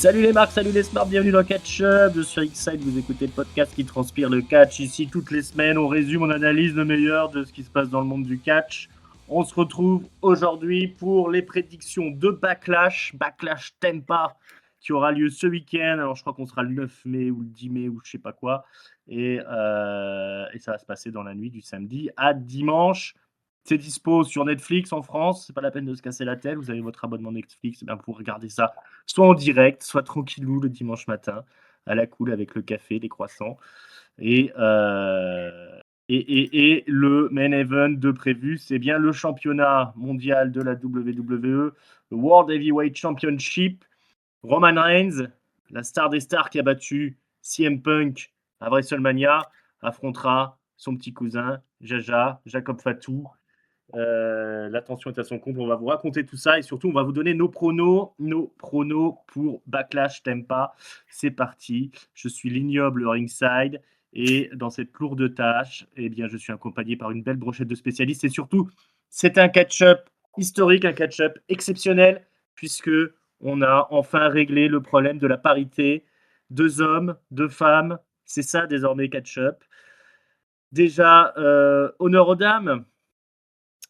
Salut les marques, salut les smarts, bienvenue dans Catch Up. Je suis X-Side, vous écoutez le podcast qui transpire le catch. Ici, toutes les semaines, on résume, on analyse le meilleur de ce qui se passe dans le monde du catch. On se retrouve aujourd'hui pour les prédictions de Backlash Tampa, qui aura lieu ce week-end. Alors, je crois qu'on sera le 9 mai ou le 10 mai ou je sais pas quoi. Et ça va se passer dans la nuit du samedi à dimanche. C'est dispo sur Netflix en France. C'est pas la peine de se casser la tête. Vous avez votre abonnement Netflix, bien pour regarder ça soit en direct, soit tranquillou le dimanche matin, à la cool avec le café, les croissants. Et le main event de prévu, c'est bien le championnat mondial de la WWE, le World Heavyweight Championship. Roman Reigns, la star des stars qui a battu CM Punk à WrestleMania, affrontera son petit cousin, Jacob Fatu. L'attention est à son comble. On va vous raconter tout ça et surtout, on va vous donner nos pronos pour Backlash Tampa. C'est parti. Je suis l'ignoble ringside et dans cette lourde tâche, eh bien, je suis accompagné par une belle brochette de spécialistes et surtout, c'est un catch-up historique, un catch-up exceptionnel puisque on a enfin réglé le problème de la parité. 2 hommes, 2 femmes, c'est ça désormais catch-up. Déjà, honneur aux dames.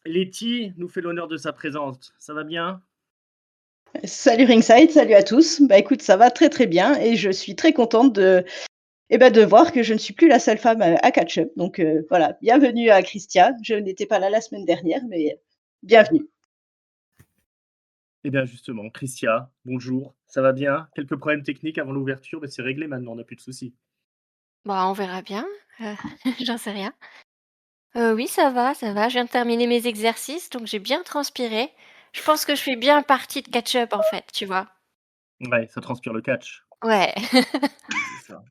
Letty nous fait l'honneur de sa présence. Ça va bien? Salut Ringside, salut à tous. Bah écoute, ça va très très bien et je suis très contente de voir que je ne suis plus la seule femme à catch-up. Donc voilà, bienvenue à Christia. Je n'étais pas là la semaine dernière, mais bienvenue. Eh bien justement, Christia, bonjour. Ça va bien? Quelques problèmes techniques avant l'ouverture, mais c'est réglé maintenant, on n'a plus de soucis. Bah, on verra bien, heu, j'en sais rien. Oui, ça va, je viens de terminer mes exercices, donc j'ai bien transpiré. Je pense que je fais bien partie de catch-up, en fait, tu vois? Ouais, ça transpire le catch, Ouais. c'est ça.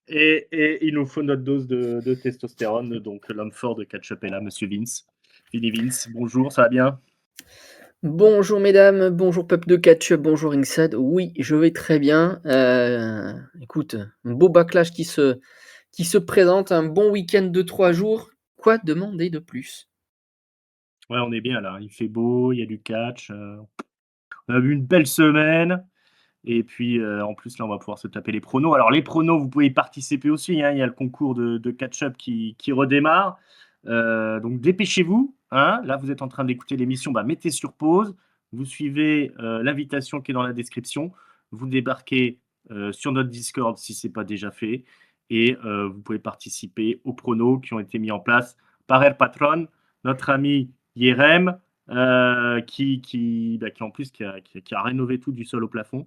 Et il nous faut notre dose de testostérone, donc l'homme fort de catch-up est là, monsieur Vince. Vinny Vince, bonjour, ça va bien? Bonjour mesdames, bonjour peuple de catch, bonjour Ringside. Oui, je vais très bien. Écoute, un beau backlash qui se présente, un bon week-end de 3 jours. Quoi demander de plus? Ouais, on est bien là, il fait beau, il y a du catch, on a vu une belle semaine. Et puis, en plus, là, on va pouvoir se taper les pronos. Alors, les pronos, vous pouvez y participer aussi, hein. Il y a le concours de catch-up qui redémarre. Donc, dépêchez-vous, hein. Là, vous êtes en train d'écouter l'émission, bah, mettez sur pause. Vous suivez l'invitation qui est dans la description. Vous débarquez sur notre Discord si ce n'est pas déjà fait. Et vous pouvez participer aux pronos qui ont été mis en place par El Patron, notre ami Yerem, qui en plus qui a rénové tout du sol au plafond.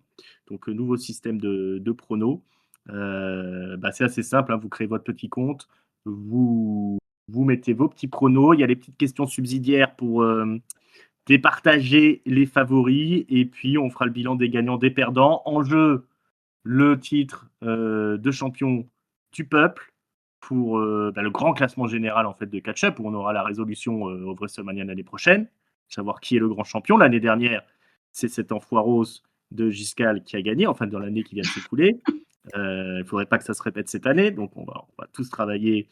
Donc, nouveau système de pronos. C'est assez simple, hein, vous créez votre petit compte, vous mettez vos petits pronos, il y a les petites questions subsidiaires pour départager les favoris, et puis on fera le bilan des gagnants, des perdants. En jeu, le titre de champion du peuple pour le grand classement général en fait de catch-up, où on aura la résolution au WrestleMania l'année prochaine, savoir qui est le grand champion. L'année dernière, c'est cet enfoiros de Giscal qui a gagné, enfin dans l'année qui vient de s'écouler. Il ne faudrait pas que ça se répète cette année, donc on va tous travailler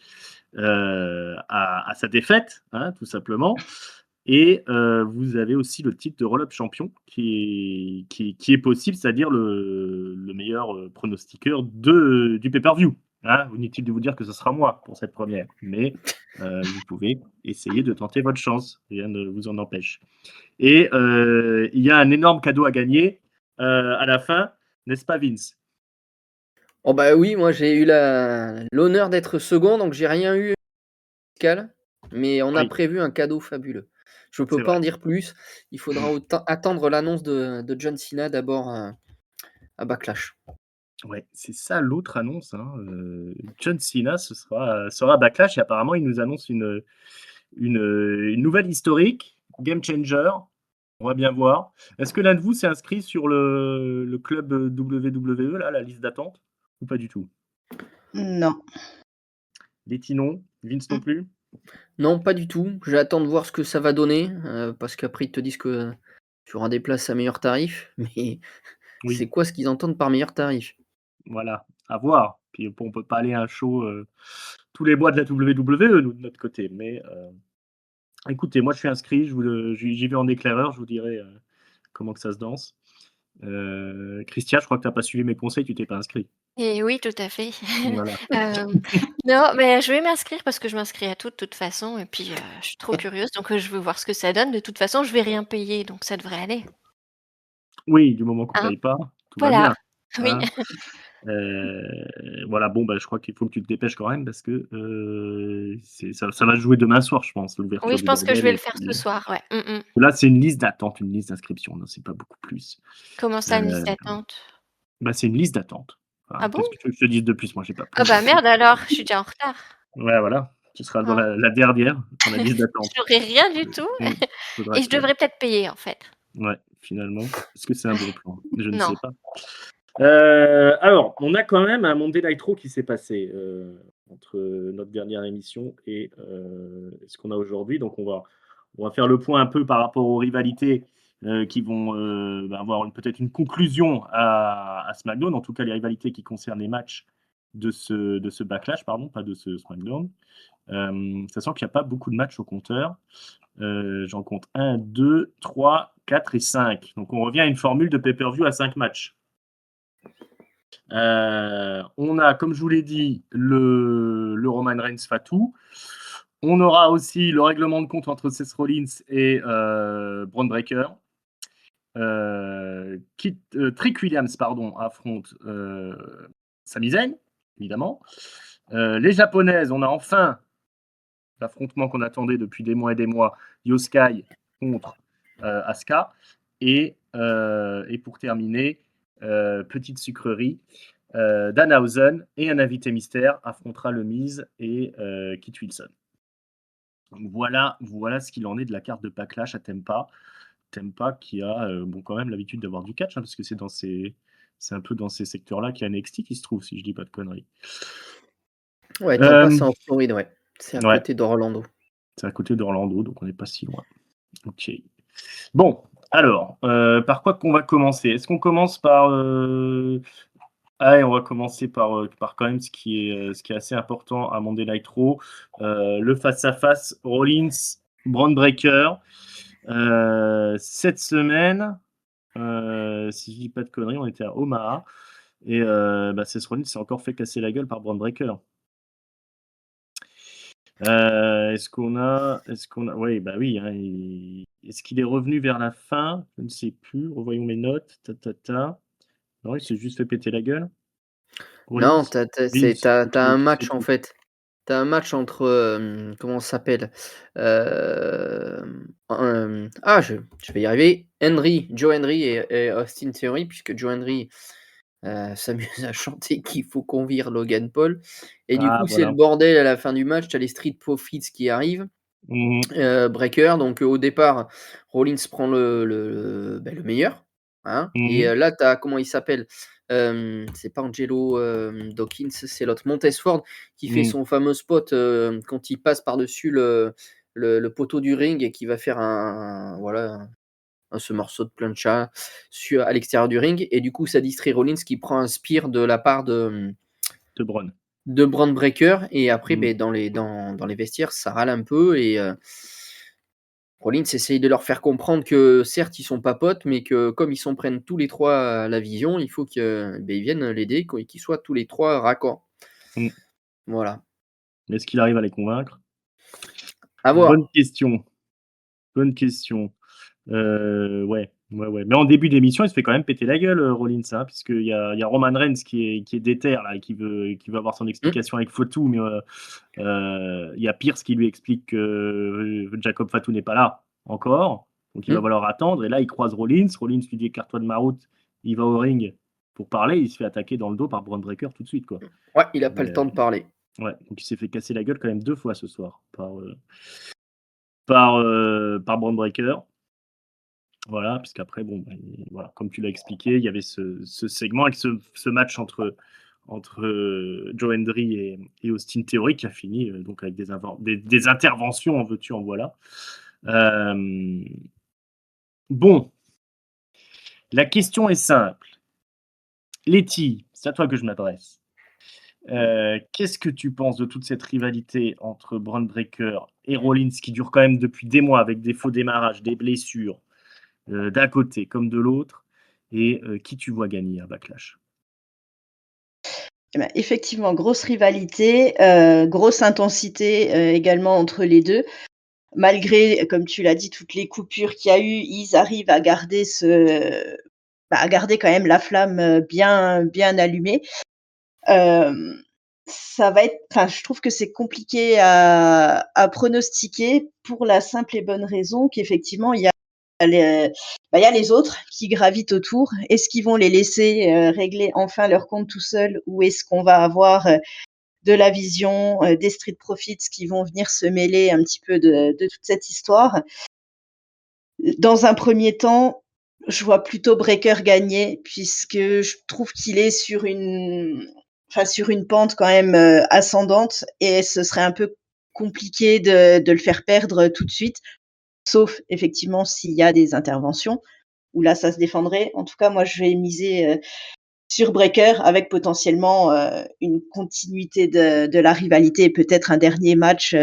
à sa défaite, hein, tout simplement. Et vous avez aussi le titre de roll-up champion qui est possible, c'est-à-dire le meilleur pronostiqueur du pay-per-view. Hein. Inutile de vous dire que ce sera moi pour cette première, mais vous pouvez essayer de tenter votre chance, rien ne vous en empêche. Et il y a un énorme cadeau à gagner à la fin, n'est-ce pas Vince? Oh bah oui, moi j'ai eu l'honneur d'être second, donc j'ai rien eu fiscal, mais on a Oui, prévu un cadeau fabuleux. Je peux c'est pas vrai. en dire plus. Il faudra attendre l'annonce de John Cena d'abord à Backlash. Ouais, c'est ça l'autre annonce, hein, John Cena sera à Backlash et apparemment il nous annonce une nouvelle historique, game changer. On va bien voir. Est-ce que l'un de vous s'est inscrit sur le club WWE là, la liste d'attente? Ou pas du tout? Non. Letty non, Vince non plus? Non, pas du tout. J'attends de voir ce que ça va donner, parce qu'après ils te disent que tu auras des places à meilleur tarif, mais Oui, c'est quoi ce qu'ils entendent par meilleur tarif? voilà, à voir. Puis on peut pas aller à un show, tous les mois de la WWE nous de notre côté, mais écoutez, moi je suis inscrit, j'y vais en éclaireur, je vous dirai, comment que ça se danse. Christian, je crois que tu n'as pas suivi mes conseils, tu t'es pas inscrit. Et oui, tout à fait. Voilà. Non, mais je vais m'inscrire parce que je m'inscris à tout de toute façon et puis, je suis trop curieuse donc je veux voir ce que ça donne. De toute façon, je vais rien payer donc ça devrait aller. Oui, du moment qu'on Hein? paye pas, tout va Voilà, bien, oui. hein. Voilà, bon, bah, je crois qu'il faut que tu te dépêches quand même parce que, ça va se jouer demain soir, je pense, Oui, l'ouverture je du pense que je bordel vais et le faire ce puis, soir, ouais. là, c'est une liste d'attente, une liste d'inscription, non, c'est pas beaucoup plus. Comment ça, une liste Heu, d'attente? Bah, c'est une liste d'attente. Ah Enfin, bon? qu'est-ce que tu veux que je te dise de plus? Moi, j'ai pas Ah plus bah d'infos. merde alors, je suis déjà en retard. Ouais, voilà, tu seras dans Hein. la dernière dans la liste d'attente. J'aurai rien du tout Mmh, faudra et je que devrais peut-être payer, en fait. ouais, finalement, est-ce que c'est un bon plan? Je ne sais Non. pas. Alors, on a quand même un Monday Nitro qui s'est passé, entre notre dernière émission et ce qu'on a aujourd'hui. Donc on va faire le point un peu par rapport aux rivalités, qui vont, avoir peut-être une conclusion à SmackDown. En tout cas, les rivalités qui concernent les matchs de ce Backlash, pardon, pas de ce SmackDown. Sachant qu'il y a pas beaucoup de matchs au compteur. J'en compte 1, 2, 3, 4 et 5. Donc on revient à une formule de pay-per-view à 5 matchs. On a, comme je vous l'ai dit, le Roman Reigns Fatou. On aura aussi le règlement de compte entre Seth Rollins et Braun Breaker. Trick Williams affronte Sami Zayn, évidemment. Les japonaises, on a enfin l'affrontement qu'on attendait depuis des mois et des mois, Io Sky contre Asuka. Et pour terminer, petite sucrerie, Danhausen et un invité mystère affrontera le Miz et Kit Wilson. Donc voilà ce qu'il en est de la carte de Backlash à Tempa. Tempa qui a quand même l'habitude d'avoir du catch, parce que c'est un peu dans ces secteurs-là qu'il y a NXT qui se trouve, si je dis pas de conneries. Ouais, Tampa, c'est en Floride, ouais. C'est à Ouais. côté d'Orlando. C'est à côté d'Orlando, donc on n'est pas si loin. Ok. Bon, alors, par quoi qu'on va commencer? Est-ce qu'on commence par on va commencer par quand même ce qui est assez important à Monday Night Raw, le face-à-face Rollins, Braun Breaker. Cette semaine, si je dis pas de conneries, on était à Omaha et Seth Rollins s'est encore fait casser la gueule par Braun Breaker. Est-ce qu'on a oui, bah oui, hein, est-ce qu'il est revenu vers la fin? Je ne sais plus. Revoyons mes notes. Non, il s'est juste fait péter la gueule. Non, Rollins? tu Oui, il s'est as un match, en sauté. fait. Tu as un match entre, comment ça s'appelle? Je vais y arriver. Joe Hendry et Austin Theory, puisque Joe Hendry, s'amuse à chanter qu'il faut qu'on vire Logan Paul et du Ah coup, c'est le voilà. bordel à la fin du match. Tu as les Street Profits qui arrivent, Mmh. Breaker, donc au départ, Rollins prend le meilleur, hein et Mmh. là, tu as comment il s'appelle? C'est pas Angelo, Dawkins, c'est l'autre, Montez Ford, qui fait Mmh. son fameux spot, quand il passe par-dessus le poteau du ring et qui va faire ce morceau de plancha à l'extérieur du ring et du coup, ça distrait Rollins qui prend un spear de la part De Braun. de Braun Breaker et après, Mmh. dans les vestiaires, ça râle un peu et Rollins essaye de leur faire comprendre que certes, ils sont pas potes, mais que comme ils s'en prennent tous les 3 à la vision, il faut qu'ils viennent l'aider, qu'ils soient tous les 3 raccords. Mmh. Voilà. Est-ce qu'il arrive à les convaincre? À Bonne voir. question. Bonne question. Ouais. Mais en début d'émission, il se fait quand même péter la gueule, Rollins, hein, puisqu'il y a Roman Reigns qui est déter là et qui veut avoir son Mmh. explication avec Fatu, mais il y a Pierce qui lui explique que Jacob Fatu n'est pas là encore, donc il va Mmh. falloir attendre et là, il croise Rollins. Rollins lui dit: «Écarte-toi de ma route». Il va au ring pour parler, il se fait attaquer dans le dos par Braun Breaker tout de suite, quoi. Ouais, il a pas Et le temps de parler. ouais, donc il s'est fait casser la gueule quand même 2 fois ce soir par Braun Breaker. Voilà, puisqu'après, voilà, comme tu l'as expliqué, il y avait ce segment avec ce match entre Joe Hendry et Austin Theory qui a fini donc avec des interventions en veux-tu, en voilà. Bon, la question est simple. Letty, c'est à toi que je m'adresse. Qu'est-ce que tu penses de toute cette rivalité entre Braun Breaker et Rollins qui dure quand même depuis des mois avec des faux démarrages, des blessures, d'un côté comme de l'autre? et qui tu vois gagner à Backlash? Eh ben, effectivement, grosse rivalité, grosse intensité, également entre les 2. Malgré, comme tu l'as dit, toutes les coupures qu'il y a eu, ils arrivent à garder à garder quand même la flamme, bien allumée. Hem, Ça va être enfin, je trouve que c'est compliqué à pronostiquer pour la simple et bonne raison qu'effectivement, les il y a les autres qui gravitent autour. Est-ce qu'ils vont les laisser, régler enfin leur compte tout seuls ou est-ce qu'on va avoir, de la vision, des street profits qui vont venir se mêler un petit peu de toute cette histoire? Dans un premier temps, je vois plutôt Breaker gagner puisque je trouve qu'il est sur une pente quand même, ascendante et ce serait un peu compliqué de le faire perdre tout de suite, sauf effectivement s'il y a des interventions où là ça se défendrait. En tout cas, moi je vais miser, sur Breaker avec potentiellement, une continuité de la rivalité et peut-être un dernier match,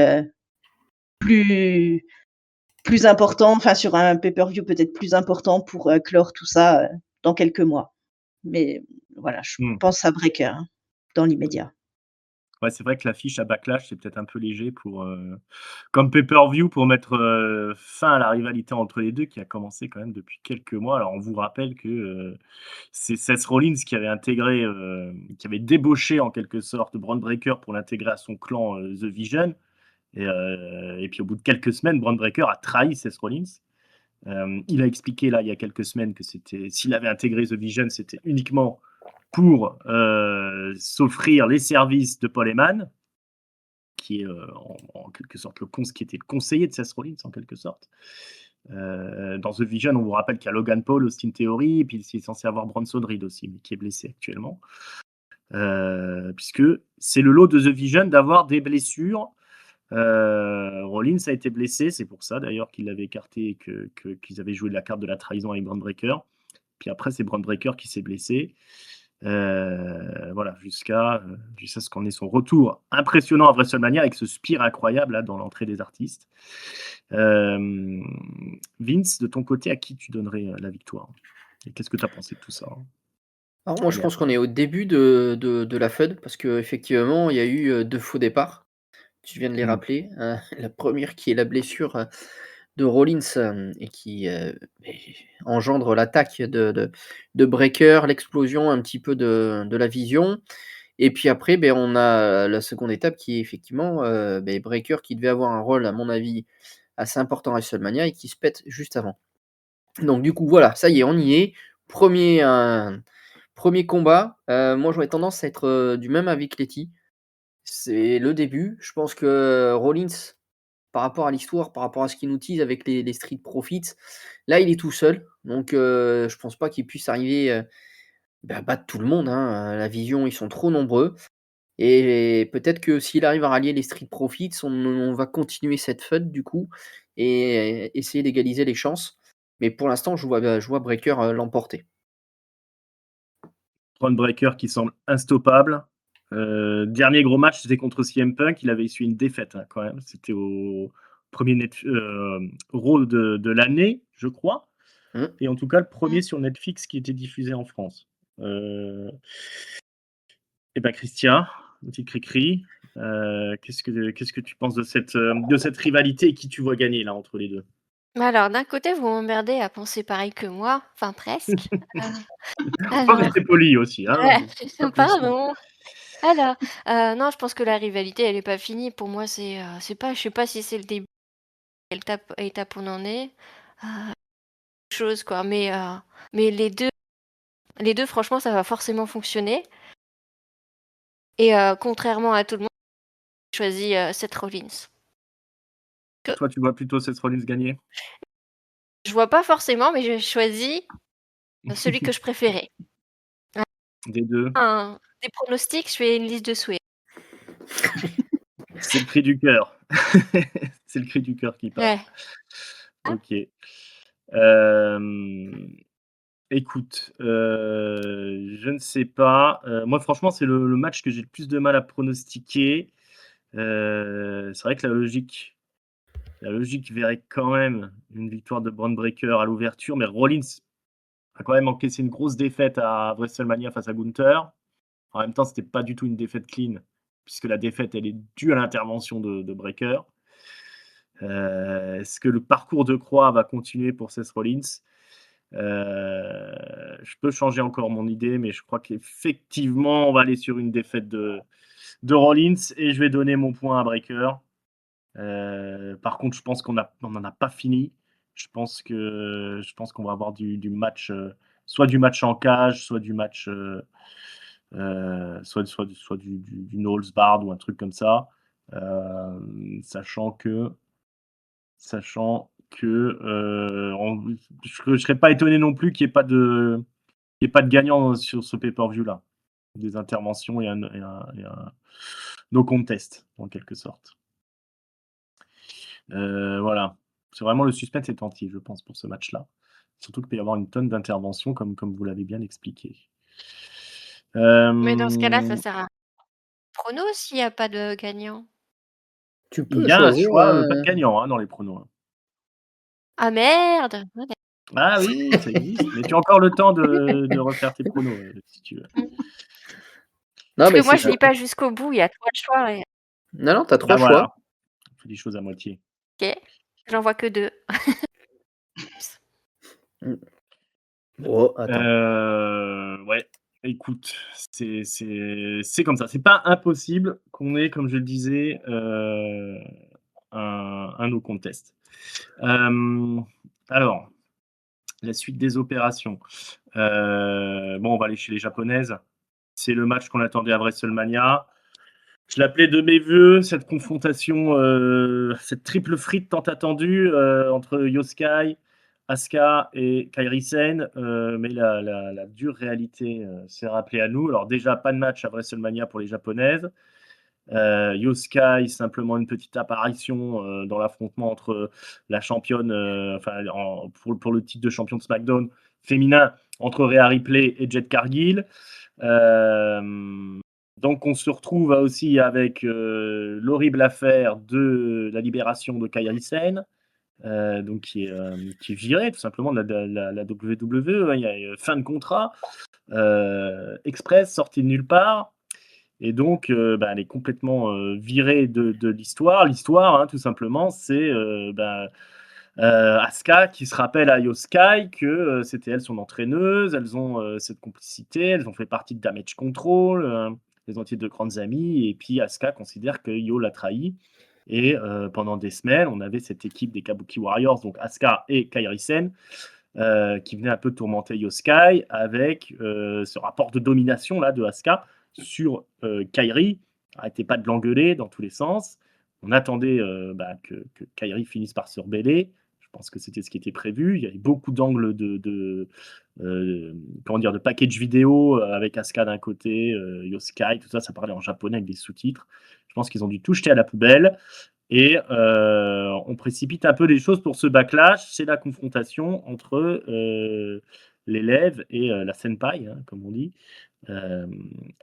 plus plus important, enfin sur un pay-per-view peut-être plus important pour, clore tout ça, dans quelques mois. Mais voilà, je Mmh. pense à Breaker, hein, dans l'immédiat. Ouais, c'est vrai que l'affiche à Backlash, c'est peut-être un peu léger pour, comme pay-per-view pour mettre, fin à la rivalité entre les 2 qui a commencé quand même depuis quelques mois. Alors on vous rappelle que, c'est Seth Rollins qui avait intégré, qui avait débauché en quelque sorte Bron Breakker pour l'intégrer à son clan, The Vision et puis au bout de quelques semaines, Bron Breakker a trahi Seth Rollins. Il a expliqué là, il y a quelques semaines que s'il avait intégré The Vision, c'était uniquement pour, s'offrir les services de Paul Heyman, qui est, en quelque sorte qui était le conseiller de Seth Rollins en quelque sorte. Dans The Vision, on vous rappelle qu'il y a Logan Paul, Austin Theory, et puis il est censé avoir Bronson Reed aussi, mais qui est blessé actuellement. Puisque c'est le lot de The Vision d'avoir des blessures. Rollins a été blessé, c'est pour ça d'ailleurs qu'il l'avait écarté et qu'ils avaient joué de la carte de la trahison avec Bron Breakker. Puis après, c'est Bron Breakker qui s'est blessé. Voilà, jusqu'à ce qu'on ait son retour impressionnant à WrestleMania avec ce spire incroyable là, dans l'entrée des artistes. Vince, de ton côté, à qui tu donnerais la victoire? Et qu'est-ce que tu as pensé de tout ça? Alors moi, je pense qu'on est au début de la feud parce qu'effectivement, il y a eu, 2 faux départs. Tu viens de les Mmh. rappeler, la première qui est la blessure, de Rollins, et qui, engendre l'attaque de Breakker, l'explosion un petit peu de la Vision et puis après, on a la seconde étape qui est effectivement, Breakker qui devait avoir un rôle à mon avis assez important à WrestleMania et qui se pète juste avant. Donc du coup, voilà, ça y est, on y est. Premier er 1 combat, moi j'aurais tendance à être, du même avis que Letty. C'est le début. Je pense que Rollins, par rapport à l'histoire, par rapport à ce qu'il nous tease avec les Street Profits, là, il est tout seul. Donc je pense pas qu'il puisse arriver, à battre tout le monde, hein. La Vision, ils sont trop nombreux et peut-être que s'il arrive à rallier les Street Profits, on va continuer cette feud du coup et essayer d'égaliser les chances. Mais pour l'instant, je vois Breakker, l'emporter. Bron Breakker qui semble instoppable. Dernier gros match, c'était contre CM Punk. Il avait essuyé une défaite hein, quand même. C'était au premier Raw de l'année, je crois. Mmh. Et en tout cas, le premier sur Netflix qui était diffusé en France. Et ben Christian, une petite cri-cri. Qu'est-ce que tu penses de cette rivalité et qui tu vois gagner là entre les deux? Alors, d'un côté, vous m'emmerdez à penser pareil que moi, enfin presque. Heu, Faut alors rester poli aussi, hein, ouais, pas plus. pardon. Alors, non, je pense que la rivalité, elle est pas finie. Pour moi, c'est pas je sais pas si c'est le début, quelle étape on en est, chose quoi, mais les deux franchement, ça va forcément fonctionner et contrairement à tout le monde, j'ai choisi, Seth Rollins. Que Toi, tu vois plutôt Seth Rollins gagner? je vois pas forcément, mais j'ai choisi, celui que je préférais. Des deux? Des pronostics, je fais une liste de souhaits. C'est le cri du cœur. C'est le cri du cœur qui parle. Ouais. OK. Hem, écoute, je ne sais pas, moi franchement, c'est le match que j'ai le plus de mal à pronostiquer. C'est vrai que la logique verrait quand même une victoire de Bron Breakker à l'ouverture, mais Rollins a quand même encaissé une grosse défaite à WrestleMania face à Gunther. En même temps, c'était pas du tout une défaite clean, puisque la défaite, elle est due à l'intervention de Breakker. Est-ce que le parcours de croix va continuer pour Seth Rollins? Je peux changer encore mon idée, mais je crois qu'effectivement, on va aller sur une défaite de Rollins et je vais donner mon point à Breakker. Par contre, je pense qu'on n'en a pas fini. Je pense qu'on va avoir du match, soit du match en cage, soit du match, soit du no holds barred ou un truc comme ça. Sachant que je ne serais pas étonné non plus qu'il n'y ait pas de gagnant sur ce pay-per-view là. Des interventions et un no contest en quelque sorte. Voilà. C'est vraiment le suspense est entier, je pense, pour ce match-là. Surtout qu'il peut y avoir une tonne d'interventions, comme vous l'avez bien expliqué. Mais dans ce cas-là, ça Euh, sert à prono s'il n'y a pas de gagnant. Tu Il peux y a un choisir. choix, pas de gagnant dans les pronos. Ah merde! Ouais, Ah oui, ça existe. Mais tu as encore le temps de refaire tes pronos, si tu veux. Non, Parce mais que moi, c'est je ça. lis pas jusqu'au bout, il y a 3 choix et Non, non, t'as Bah 3 choix. voilà, on fait des choses à moitié. OK, j'en vois que 2. Oh, attends. Ouais, écoute, c'est comme ça. C'est pas impossible qu'on ait, comme je le disais, un no contest. Alors, la suite des opérations. Bon, on va aller chez les japonaises. C'est le match qu'on attendait à WrestleMania. Je l'appelais de mes voeux, cette confrontation, cette triple frite tant attendue, entre Yoskai, Asuka et Kairi Sane, mais la dure réalité, s'est rappelée à nous. Alors déjà, pas de match à WrestleMania pour les japonaises. Yoskai, simplement une petite apparition, dans l'affrontement entre la championne, pour le titre de champion de SmackDown féminin, entre Rhea Ripley et Jade Cargill. Donc on se retrouve aussi avec l'horrible affaire de la libération de Kairi Sane, donc qui est virée tout simplement de la WWE. Il y a fin de contrat, express, sortie de nulle part. Et donc, elle est complètement virée de l'histoire. L'histoire, tout simplement, c'est Asuka qui se rappelle à Yoskai que c'était elle son entraîneuse, elles ont cette complicité, elles ont fait partie de Damage Control, elles ont été de grandes amies, et puis Asuka considère que Yo l'a trahi. Et pendant des semaines, on avait cette équipe des Kabuki Warriors, donc Asuka et Kairi Sane, qui venait un peu tourmenter Yoskai avec ce rapport de domination là de Asuka sur Kairi. Arrêtez pas de l'engueuler dans tous les sens. On attendait que Kairi finisse par se rebeller. Je pense que c'était ce qui était prévu. Il y avait beaucoup d'angles de package vidéo avec Asuka d'un côté, Yoskai, tout ça, ça parlait en japonais avec des sous-titres. Je pense qu'ils ont dû tout jeter à la poubelle. Et on précipite un peu les choses pour ce backlash. C'est la confrontation entre l'élève et la senpai, comme on dit.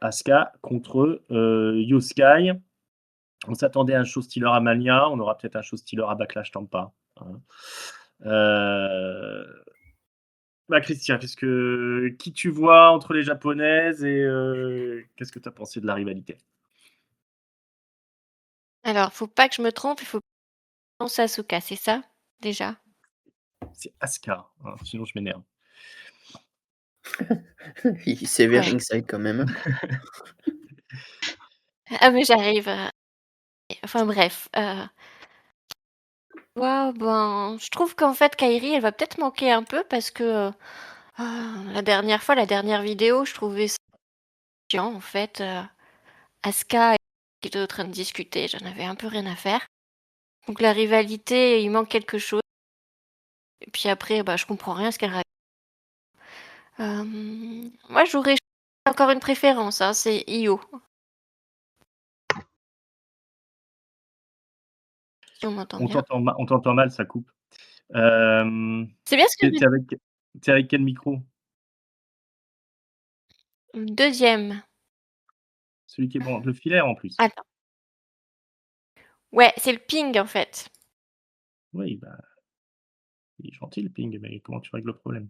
Asuka contre Yoskai. On s'attendait à un show stealer à Mania. On aura peut-être un show stealer à Backlash Tampa. Christian, qui tu vois entre les japonaises et qu'est-ce que tu as pensé de la rivalité? Alors, faut pas que je me trompe, il faut penser à Asuka, c'est ça? Déjà? C'est Asuka, sinon je m'énerve. Il sévère Ouais. Ringside quand même. Ah mais j'arrive, enfin bref, waouh, ben, je trouve qu'en fait Kairi, elle va peut-être manquer un peu parce que, la dernière vidéo, je trouvais ça chiant en fait, Asuka qui était en train de discuter, j'en avais un peu rien à faire. Donc la rivalité, il manque quelque chose et puis après, bah, je comprends rien à ce qu'elle raconte. Moi j'aurais encore une préférence, c'est Io. Si on m'entend bien. On t'entend mal, ça coupe. C'est bien ce que T'es avec quel micro? 2e. Celui qui est le filaire en plus. Attends. Ouais, c'est le ping en fait. Oui, il est gentil le ping, mais comment tu règles le problème?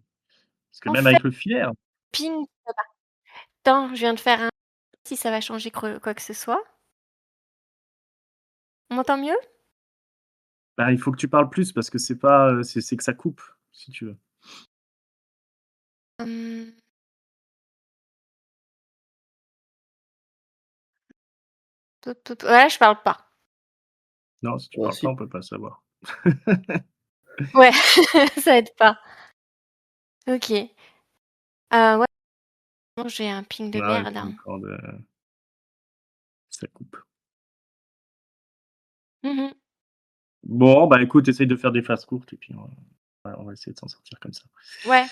Parce que En même fait, avec le filaire, ping, attends, je viens de faire un si ça va changer quoi que ce soit. On m'entend mieux? bah, il faut que tu parles plus parce que c'est pas, c'est que ça coupe, si tu veux. Mmh, ouais, je parle pas. Non, si tu Moi parles pas, aussi. on peut pas savoir. Ouais, ça aide pas. OK. Ouais, non, j'ai un ping de Ouais, merde, tu hein. m'accordes, ça coupe. Mmh. Bon, bah, écoute, essaye de faire des phases courtes et puis on va essayer de s'en sortir comme ça. Ouais.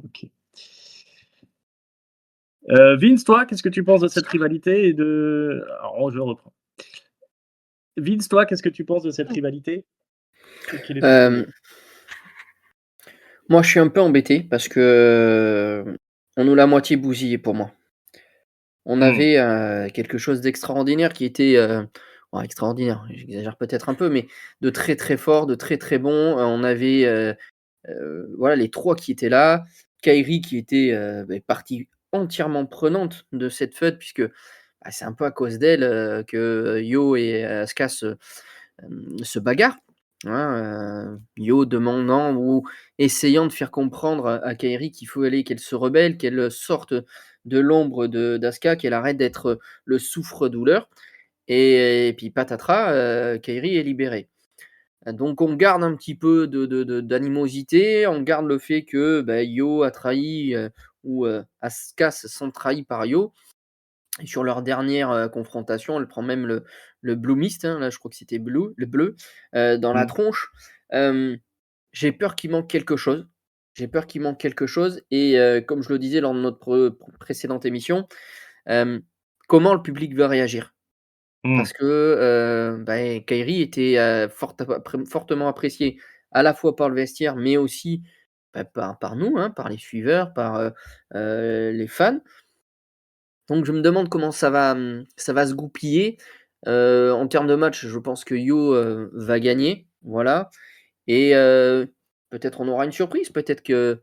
OK. Vince, toi, qu'est-ce que tu penses de cette rivalité et de alors je reprends. Vince, toi, qu'est-ce que tu penses de cette rivalité et quel est ton point de Hem, vue? Moi, je suis un peu embêté parce que, on nous l'a moitié bousillé pour moi. On Mmh. avait, quelque chose d'extraordinaire qui était, bon extraordinaire, j'exagère peut-être un peu, mais de très, très fort, de très, très bon. On avait, voilà les 3 qui étaient là. Kairi qui était, partie entièrement prenante de cette feude puisque, bah, c'est un peu à cause d'elle, que Yo et Asuka se bagarrent, hein, Yo demandant ou essayant de faire comprendre à Kairi qu'il faut aller qu'elle se rebelle, qu'elle sorte de l'ombre de d'Asuka, qu'elle arrête d'être le souffre-douleur et puis patatras, Kairi est libérée. Donc on garde un petit peu d'animosité, on garde le fait que, bah, Yo a trahi, ou Asuka se sent trahie par Yo et sur leur dernière, confrontation, elle prend même le Blue Mist, hein, là je crois que c'était le bleu, dans la Mmh. tronche. Hem, j'ai peur qu'il manque quelque chose. J'ai peur qu'il manque quelque chose et comme je le disais lors de notre précédente émission, hem, comment le public va réagir? Mmh. Parce que, Kairi était, fortement appréciée à la fois par le vestiaire, mais aussi, bah, par nous, hein, par les suiveurs, par, les fans. Donc je me demande comment ça va se goupiller. En termes de match, je pense que Yo, va gagner, voilà et peut-être on aura une surprise, peut-être que,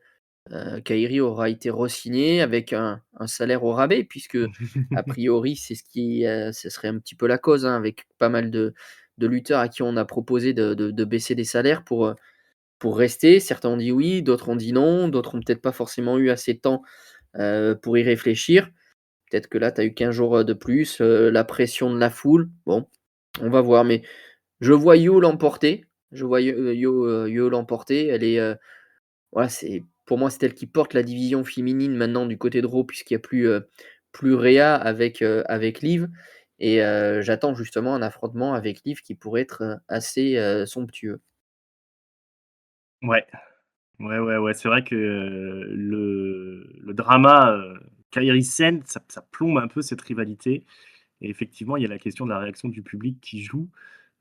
Kairi aura été re-signé avec un salaire au rabais puisque a priori c'est ce serait un petit peu la cause, hein, avec pas mal de lutteurs à qui on a proposé de baisser les salaires pour rester. Certains ont dit oui, d'autres ont dit non, d'autres ont peut-être pas forcément eu assez de temps, pour y réfléchir. Peut-être que là, tu as eu 15 jours, de plus, la pression de la foule. Bon, on va voir, mais je vois Yo l'emporter. Je vois Yo l'emporter. Elle est, voilà, c'est pour moi, c'est elle qui porte la division féminine maintenant du côté de Raw puisqu'il y a plus Rhea avec Liv et j'attends justement un affrontement avec Liv qui pourrait être, assez, somptueux. Ouais. Ouais, c'est vrai que, le drama, Kairi Sane, ça plombe un peu cette rivalité et effectivement, il y a la question de la réaction du public qui joue.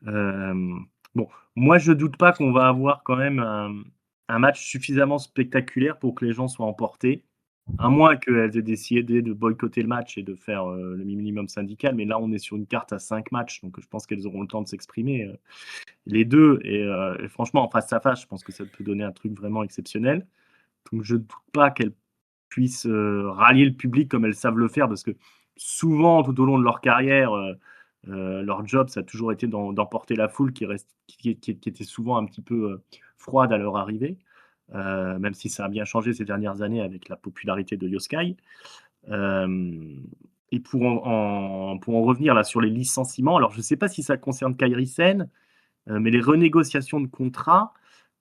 Hem, bon, moi, je doute pas qu'on va avoir quand même un match suffisamment spectaculaire pour que les gens soient emportés, à moins qu'elles aient décidé de boycotter le match et de faire, le minimum syndical, mais là, on est sur une carte à 5 matchs, donc je pense qu'elles auront le temps de s'exprimer, les 2 et franchement, en face à face, je pense que ça peut donner un truc vraiment exceptionnel. Donc je ne doute pas qu'elles puissent, rallier le public comme elles savent le faire parce que souvent, tout au long de leur carrière, leur job, ça a toujours été d'emporter la foule qui était souvent un petit peu, froide à leur arrivée, même si ça a bien changé ces dernières années avec la popularité de Yoskai. Hem et pour en revenir là sur les licenciements, alors je ne sais pas si ça concerne Kairi Sane, mais les renégociations de contrats,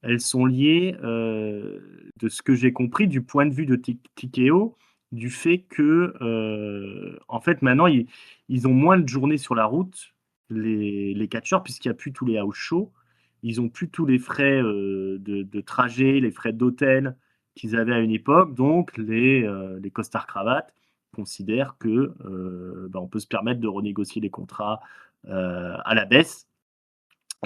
elles sont liées, de ce que j'ai compris, du point de vue de TKO, du fait que, en fait, maintenant, ils ont moins de journées sur la route, les catcheurs, puisqu'il y a plus tous les house shows. Ils ont plus tous les frais, de trajet, les frais d'hôtel qu'ils avaient à une époque. Donc les costards-cravates considèrent que, on peut se permettre de renégocier les contrats, à la baisse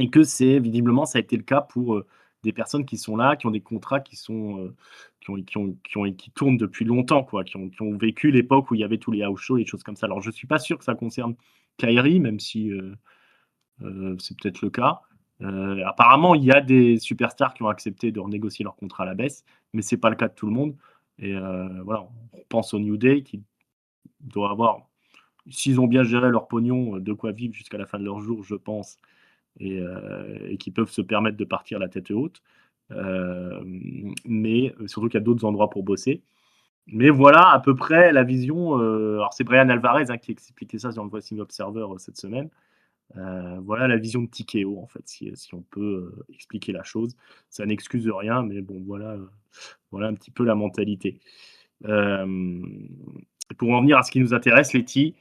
et que c'est visiblement, ça a été le cas pour, des personnes qui sont là, qui ont des contrats qui sont, qui tournent depuis longtemps quoi, qui ont vécu l'époque où il y avait tous les house shows et des choses comme ça. Alors je suis pas sûr que ça concerne Kairi, même si, c'est peut-être le cas. Apparemment, il y a des superstars qui ont accepté de renégocier leur contrat à la baisse, mais c'est pas le cas de tout le monde. Et voilà, on pense au New Day qui doit avoir, s'ils ont bien géré leur pognon, de quoi vivre jusqu'à la fin de leur jour, je pense, et qui peuvent se permettre de partir la tête haute. Mais surtout qu'il y a d'autres endroits pour bosser. Mais voilà à peu près la vision. Alors c'est Brian Alvarez qui expliquait ça dans le Voicing Observer cette semaine. Voilà la vision de TKO en fait, si on peut expliquer la chose. Ça n'excuse rien, mais bon voilà un petit peu la mentalité. Pour en venir à ce qui nous intéresse, Letty,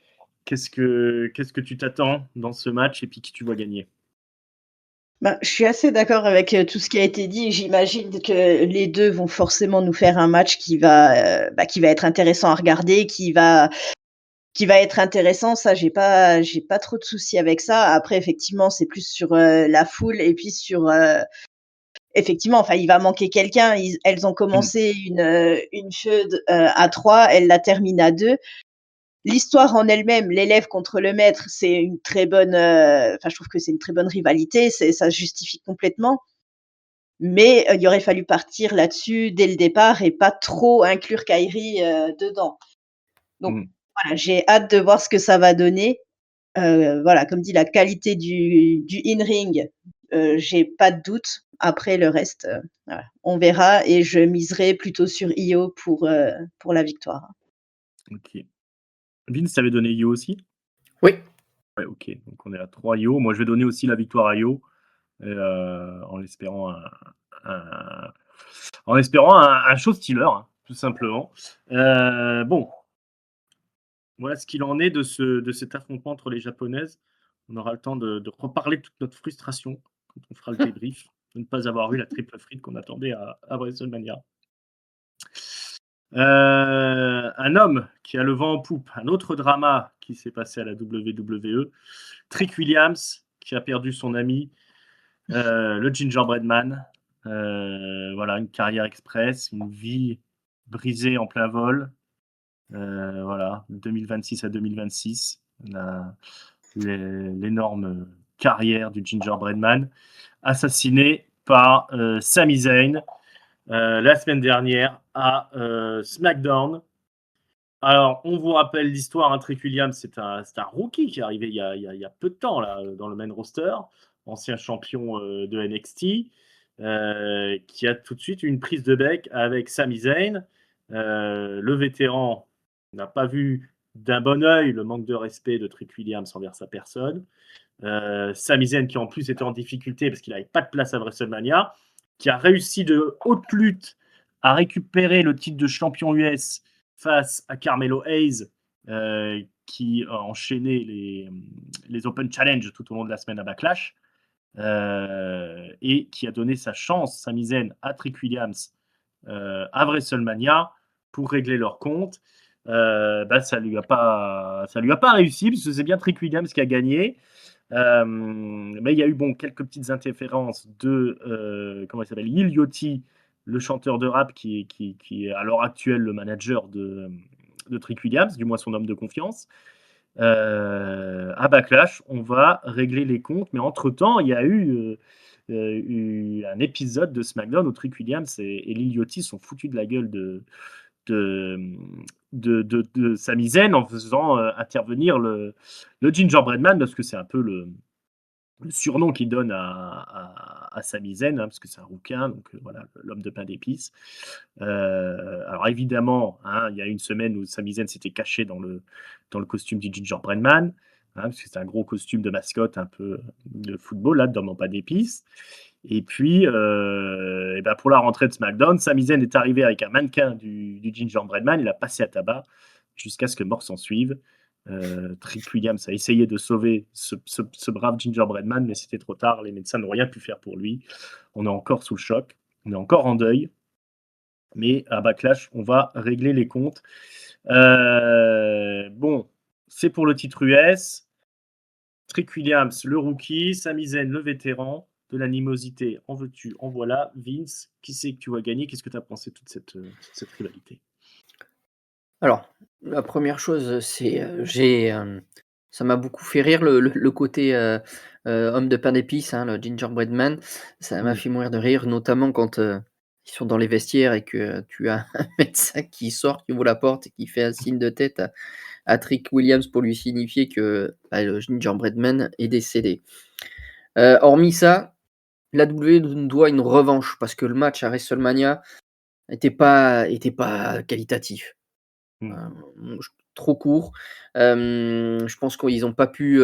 qu'est-ce que tu t'attends dans ce match et puis qui tu vois gagner? Je suis assez d'accord avec, tout ce qui a été dit. J'imagine que les 2 vont forcément nous faire un match qui va être intéressant à regarder, qui va être intéressant. Ça, j'ai pas trop de soucis avec ça. Après effectivement, c'est plus sur, la foule et puis sur, effectivement, enfin, il va manquer quelqu'un. Elles ont Mmh. commencé une feud, à 3, elles la terminent à 2. L'histoire en elle-même, l'élève contre le maître, c'est une très bonne, enfin, je trouve que c'est une très bonne rivalité, ça se justifie complètement. Mais, il aurait fallu partir là-dessus dès le départ et pas trop inclure Kyrie, dedans. Donc Mmh. voilà, j'ai hâte de voir ce que ça va donner. Voilà, comme dit, la qualité du in-ring, j'ai pas de doute. Après le reste, voilà, on verra et je miserai plutôt sur Io pour la victoire. OK. Vince t'avais donné Io aussi? Oui. Ouais, OK, donc on est à 3 Io. Moi, je vais donner aussi la victoire à Io, et un en espérant un show stealer, hein, tout simplement. Bon, voilà ce qu'il en est de cet affrontement entre les Japonaises. On aura le temps de reparler toute notre frustration quand on fera le débrief de ne pas avoir eu la triple frite qu'on attendait à WrestleMania. Un homme qui a le vent en poupe, un autre drama qui s'est passé à la WWE, Trick Williams qui a perdu son ami, le Gingerbread Man. Voilà, une carrière express, une vie brisée en plein vol. Voilà, 2026 à 2026, l'énorme carrière du Gingerbread Man, assassiné par Sami Zayn la semaine dernière à SmackDown. Alors, on vous rappelle l'histoire, hein, Trick Williams, c'est un rookie qui est arrivé il y a peu de temps là, dans le main roster, ancien champion de NXT, qui a tout de suite une prise de bec avec Sami Zayn. Le vétéran n'a pas vu d'un bon œil le manque de respect de Trick Williams envers sa personne. Sami Zayn qui en plus était en difficulté parce qu'il n'avait pas de place à WrestleMania, qui a réussi de haute lutte à récupérer le titre de champion US face à Carmelo Hayes, qui a enchaîné les Open Challenge tout au long de la semaine à Backlash, et qui a donné sa chance, Sami Zayn, à Trick Williams à WrestleMania pour régler leur compte. Ça lui a pas réussi parce que c'est bien Trick Williams qui a gagné. Mais il y a eu quelques petites interférences de comment il s'appelle, Lil Yachty, le chanteur de rap qui est à l'heure actuelle le manager de Trick Williams, du moins son homme de confiance. À Backlash, on va régler les comptes, mais entre-temps, il y a eu un épisode de SmackDown où Trick Williams et Lil Yachty sont foutus de la gueule de, de Sami Zayn en faisant intervenir le Gingerbread Man, parce que c'est un peu le surnom qu'il donne à Sami Zayn, hein, parce que c'est un rouquin, donc voilà, l'homme de pain d'épices. Alors évidemment, hein, il y a une semaine où Sami Zayn s'était caché dans le costume du Gingerbread Man, hein, parce que c'est un gros costume de mascotte un peu de football, là, d'homme en pain d'épices. Et puis, pour la rentrée de SmackDown, Sami Zayn est arrivé avec un mannequin du Gingerbread Man, il a passé à tabac jusqu'à ce que mort s'en suive. Trick Williams a essayé de sauver ce brave Gingerbread Man, mais c'était trop tard, les médecins n'ont rien pu faire pour lui. On est encore sous le choc, on est encore en deuil, mais à Backlash, on va régler les comptes. C'est pour le titre US. Trick Williams, le rookie, Sami Zayn, le vétéran. De l'animosité, en veux-tu, en voilà. Vince, qui c'est que tu vas gagner? Qu'est-ce que tu as pensé de toute cette rivalité? Alors, la première chose, c'est, j'ai, Ça m'a beaucoup fait rire le côté homme de pain d'épices, hein, le gingerbread man. Ça m'a Mm. fait mourir de rire, notamment quand ils sont dans les vestiaires et que tu as un médecin qui sort, qui ouvre la porte et qui fait un signe de tête à Trick Williams pour lui signifier que le gingerbread man est décédé. Hormis ça, la WWE nous doit une revanche parce que le match à WrestleMania était pas qualitatif. Mm. Trop court. Je pense qu'ils n'ont pas pu,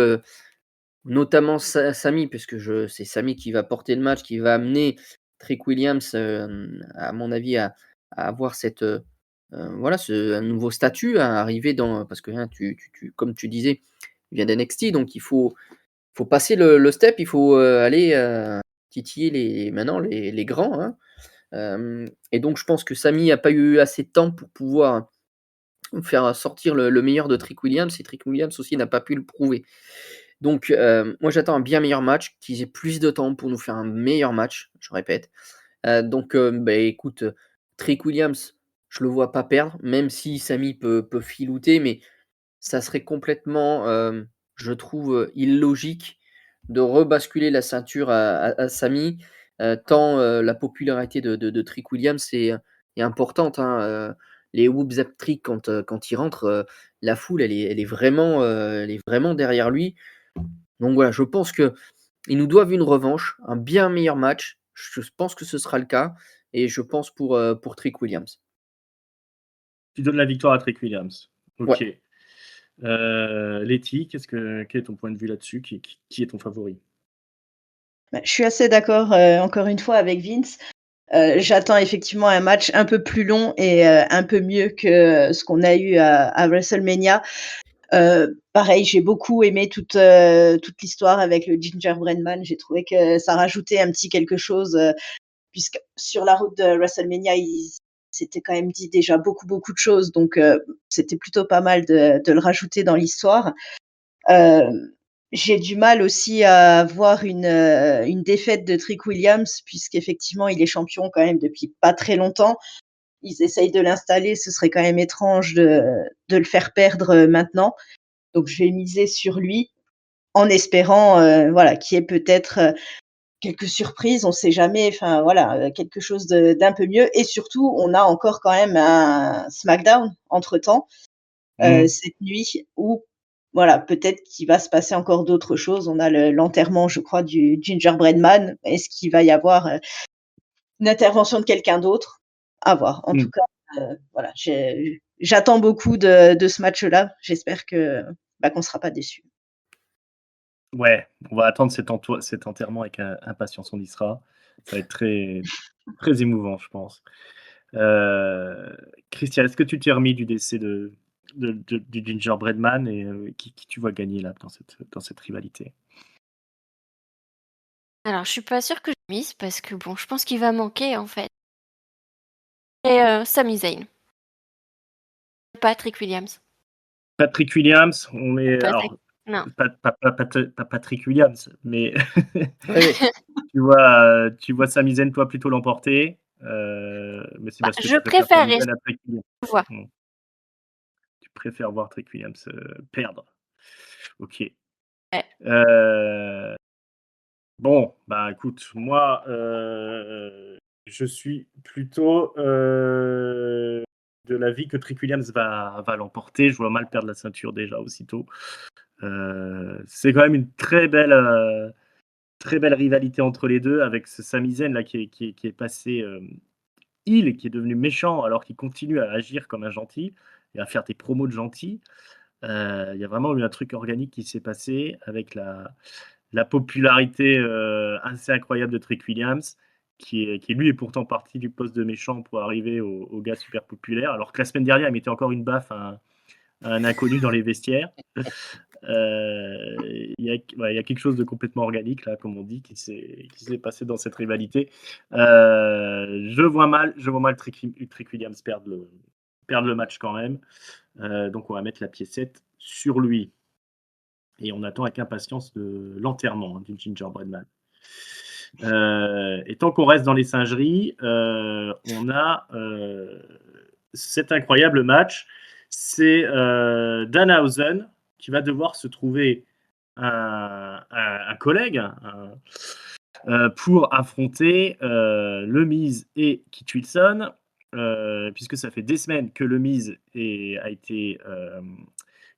notamment Sami, puisque c'est Sami qui va porter le match, qui va amener Trick Williams, à mon avis, à avoir voilà, un nouveau statut, à arriver dans, parce que hein, comme tu disais, il vient d'NXT, donc il faut passer le step, il faut aller titiller maintenant les grands. Hein. Et donc, je pense que Sami n'a pas eu assez de temps pour pouvoir faire sortir le meilleur de Trick Williams, et Trick Williams aussi n'a pas pu le prouver. Donc, moi j'attends un bien meilleur match, qu'ils aient plus de temps pour nous faire un meilleur match, je répète. Donc, écoute, Trick Williams, je le vois pas perdre, même si Sami peut filouter, mais ça serait complètement, je trouve, illogique de rebasculer la ceinture à Sami, tant la popularité de Trick Williams est importante. Hein, les Whoop Zap Trick, quand il rentre, la foule, elle est vraiment derrière lui. Donc voilà, je pense qu'ils nous doivent une revanche, un bien meilleur match. Je pense que ce sera le cas, et je pense pour Trick Williams. Tu donnes la victoire à Trick Williams. Ok. Ouais. Letty, quel est ton point de vue là-dessus? Qui est ton favori? Je suis assez d'accord, encore une fois avec Vince. J'attends effectivement un match un peu plus long et un peu mieux que ce qu'on a eu à WrestleMania. Pareil, j'ai beaucoup aimé toute l'histoire avec le Gingerbread Man. J'ai trouvé que ça rajoutait un petit quelque chose, puisque sur la route de WrestleMania, il s'était quand même dit déjà beaucoup, beaucoup de choses, donc c'était plutôt pas mal de le rajouter dans l'histoire. J'ai du mal aussi à voir une défaite de Trick Williams, puisqu'effectivement, il est champion quand même depuis pas très longtemps. Ils essayent de l'installer, ce serait quand même étrange de le faire perdre maintenant. Donc je vais miser sur lui en espérant, voilà, qu'il y ait peut-être, quelques surprises, on sait jamais, enfin voilà, quelque chose d'un peu mieux, et surtout, on a encore quand même un SmackDown entre-temps, cette nuit, où voilà, peut-être qu'il va se passer encore d'autres choses. On a l'enterrement, je crois, du Gingerbread Man. Est-ce qu'il va y avoir, une intervention de quelqu'un d'autre? À voir. En tout Mm. cas, voilà, j'attends beaucoup de ce match-là. J'espère qu'on sera pas déçus. Ouais, on va attendre cet enterrement avec impatience, on y sera. Ça va être très, très émouvant, je pense. Christian, est-ce que tu t'es remis du décès du Gingerbread Man, et qui tu vois gagner là dans cette rivalité? Alors, je suis pas sûre que je mise parce que bon, je pense qu'il va manquer en fait. Et Sami Zayn, Patrick Williams. Patrick Williams, on est Patrick, alors non. pas Patrick Williams, mais Oui, tu vois Sami Zayn, toi, plutôt l'emporter, mais c'est Bah, parce que je tu préfères Sami préférais Zayn à Trick Williams. voir. Mmh. Tu préfères voir Trick Williams, perdre. OK. Ouais. Bon, bah, écoute, moi, je suis plutôt, de l'avis que Trick Williams va l'emporter. Je vois mal perdre la ceinture déjà aussitôt. C'est quand même une très belle rivalité entre les 2, avec ce Sami Zayn là qui est passé, heel, et qui est devenu méchant alors qu'il continue à agir comme un gentil et à faire des promos de gentil. Il y a vraiment eu un truc organique qui s'est passé avec la popularité assez incroyable de Trick Williams, qui lui est pourtant parti du poste de méchant pour arriver au gars super populaire, alors que la semaine dernière, il mettait encore une baffe à un inconnu dans les vestiaires. Il y a quelque chose de complètement organique, là, comme on dit, qui s'est passé dans cette rivalité. Je vois mal Trick Williams perdre le match quand même. Donc on va mettre la piécette sur lui. Et on attend avec impatience l'enterrement du Gingerbread Man. Et tant qu'on reste dans les singeries, on a cet incroyable match. C'est Danhausen qui va devoir se trouver un collègue pour affronter le Miz et Kit Wilson, puisque ça fait des semaines que le Miz a été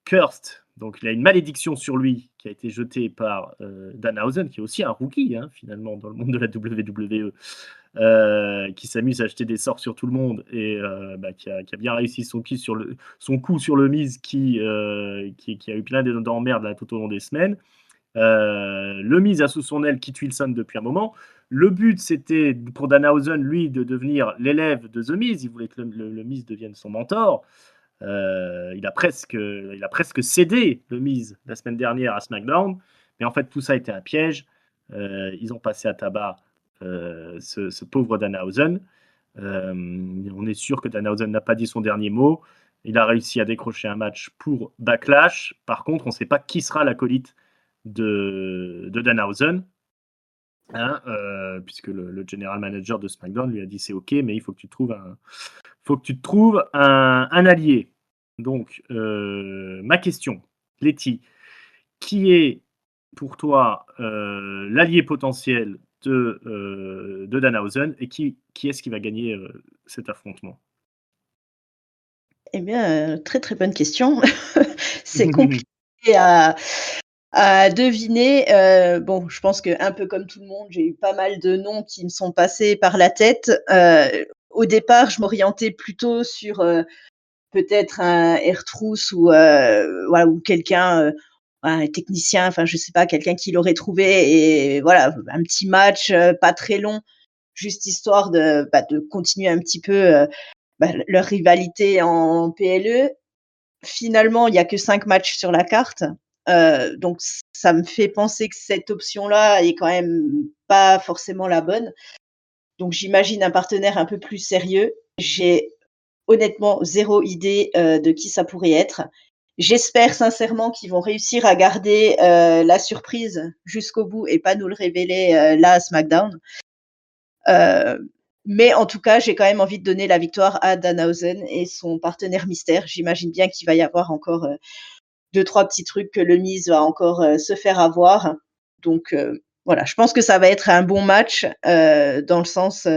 cursed, donc il a une malédiction sur lui qui a été jetée par Danhausen, qui est aussi un rookie finalement dans le monde de la WWE, qui s'amuse à jeter des sorts sur tout le monde et qui a bien réussi son coup sur le Miz qui a eu plein d'emmerdes là, tout au long des semaines. Le Miz a sous son aile Kit Wilson depuis un moment. Le but, c'était pour Danhausen, lui, de devenir l'élève de The Miz. Il voulait que le Miz devienne son mentor. Il a presque cédé le Miz la semaine dernière à SmackDown. Mais en fait, tout ça a été un piège. Ils ont passé à tabac ce pauvre Danhausen. On est sûr que Danhausen n'a pas dit son dernier mot. Il a réussi à décrocher un match pour Backlash. Par contre, on ne sait pas qui sera l'acolyte de Danhausen, puisque le general manager de SmackDown lui a dit c'est ok, mais il faut que tu te trouves un allié. Donc, ma question, Letty, qui est pour toi l'allié potentiel de Danhausen et qui est-ce qui va gagner cet affrontement? Eh bien, très, très bonne question. C'est compliqué à deviner. Bon, je pense qu'un peu comme tout le monde, j'ai eu pas mal de noms qui me sont passés par la tête. Au départ, je m'orientais plutôt sur, peut-être un R-Truth ou voilà, ou quelqu'un, un technicien, enfin, je sais pas, quelqu'un qui l'aurait trouvé et voilà, un petit match, pas très long, juste histoire de continuer un petit peu, leur rivalité en PLE. Finalement, il y a que 5 matchs sur la carte, donc ça me fait penser que cette option-là est quand même pas forcément la bonne. Donc j'imagine un partenaire un peu plus sérieux. J'ai honnêtement 0 idée, de qui ça pourrait être. J'espère sincèrement qu'ils vont réussir à garder, la surprise jusqu'au bout et pas nous le révéler, là à SmackDown. Mais en tout cas, j'ai quand même envie de donner la victoire à Danhausen et son partenaire mystère. J'imagine bien qu'il va y avoir encore, 2-3 petits trucs que le Miz va encore, se faire avoir. Donc voilà, je pense que ça va être un bon match, dans le sens,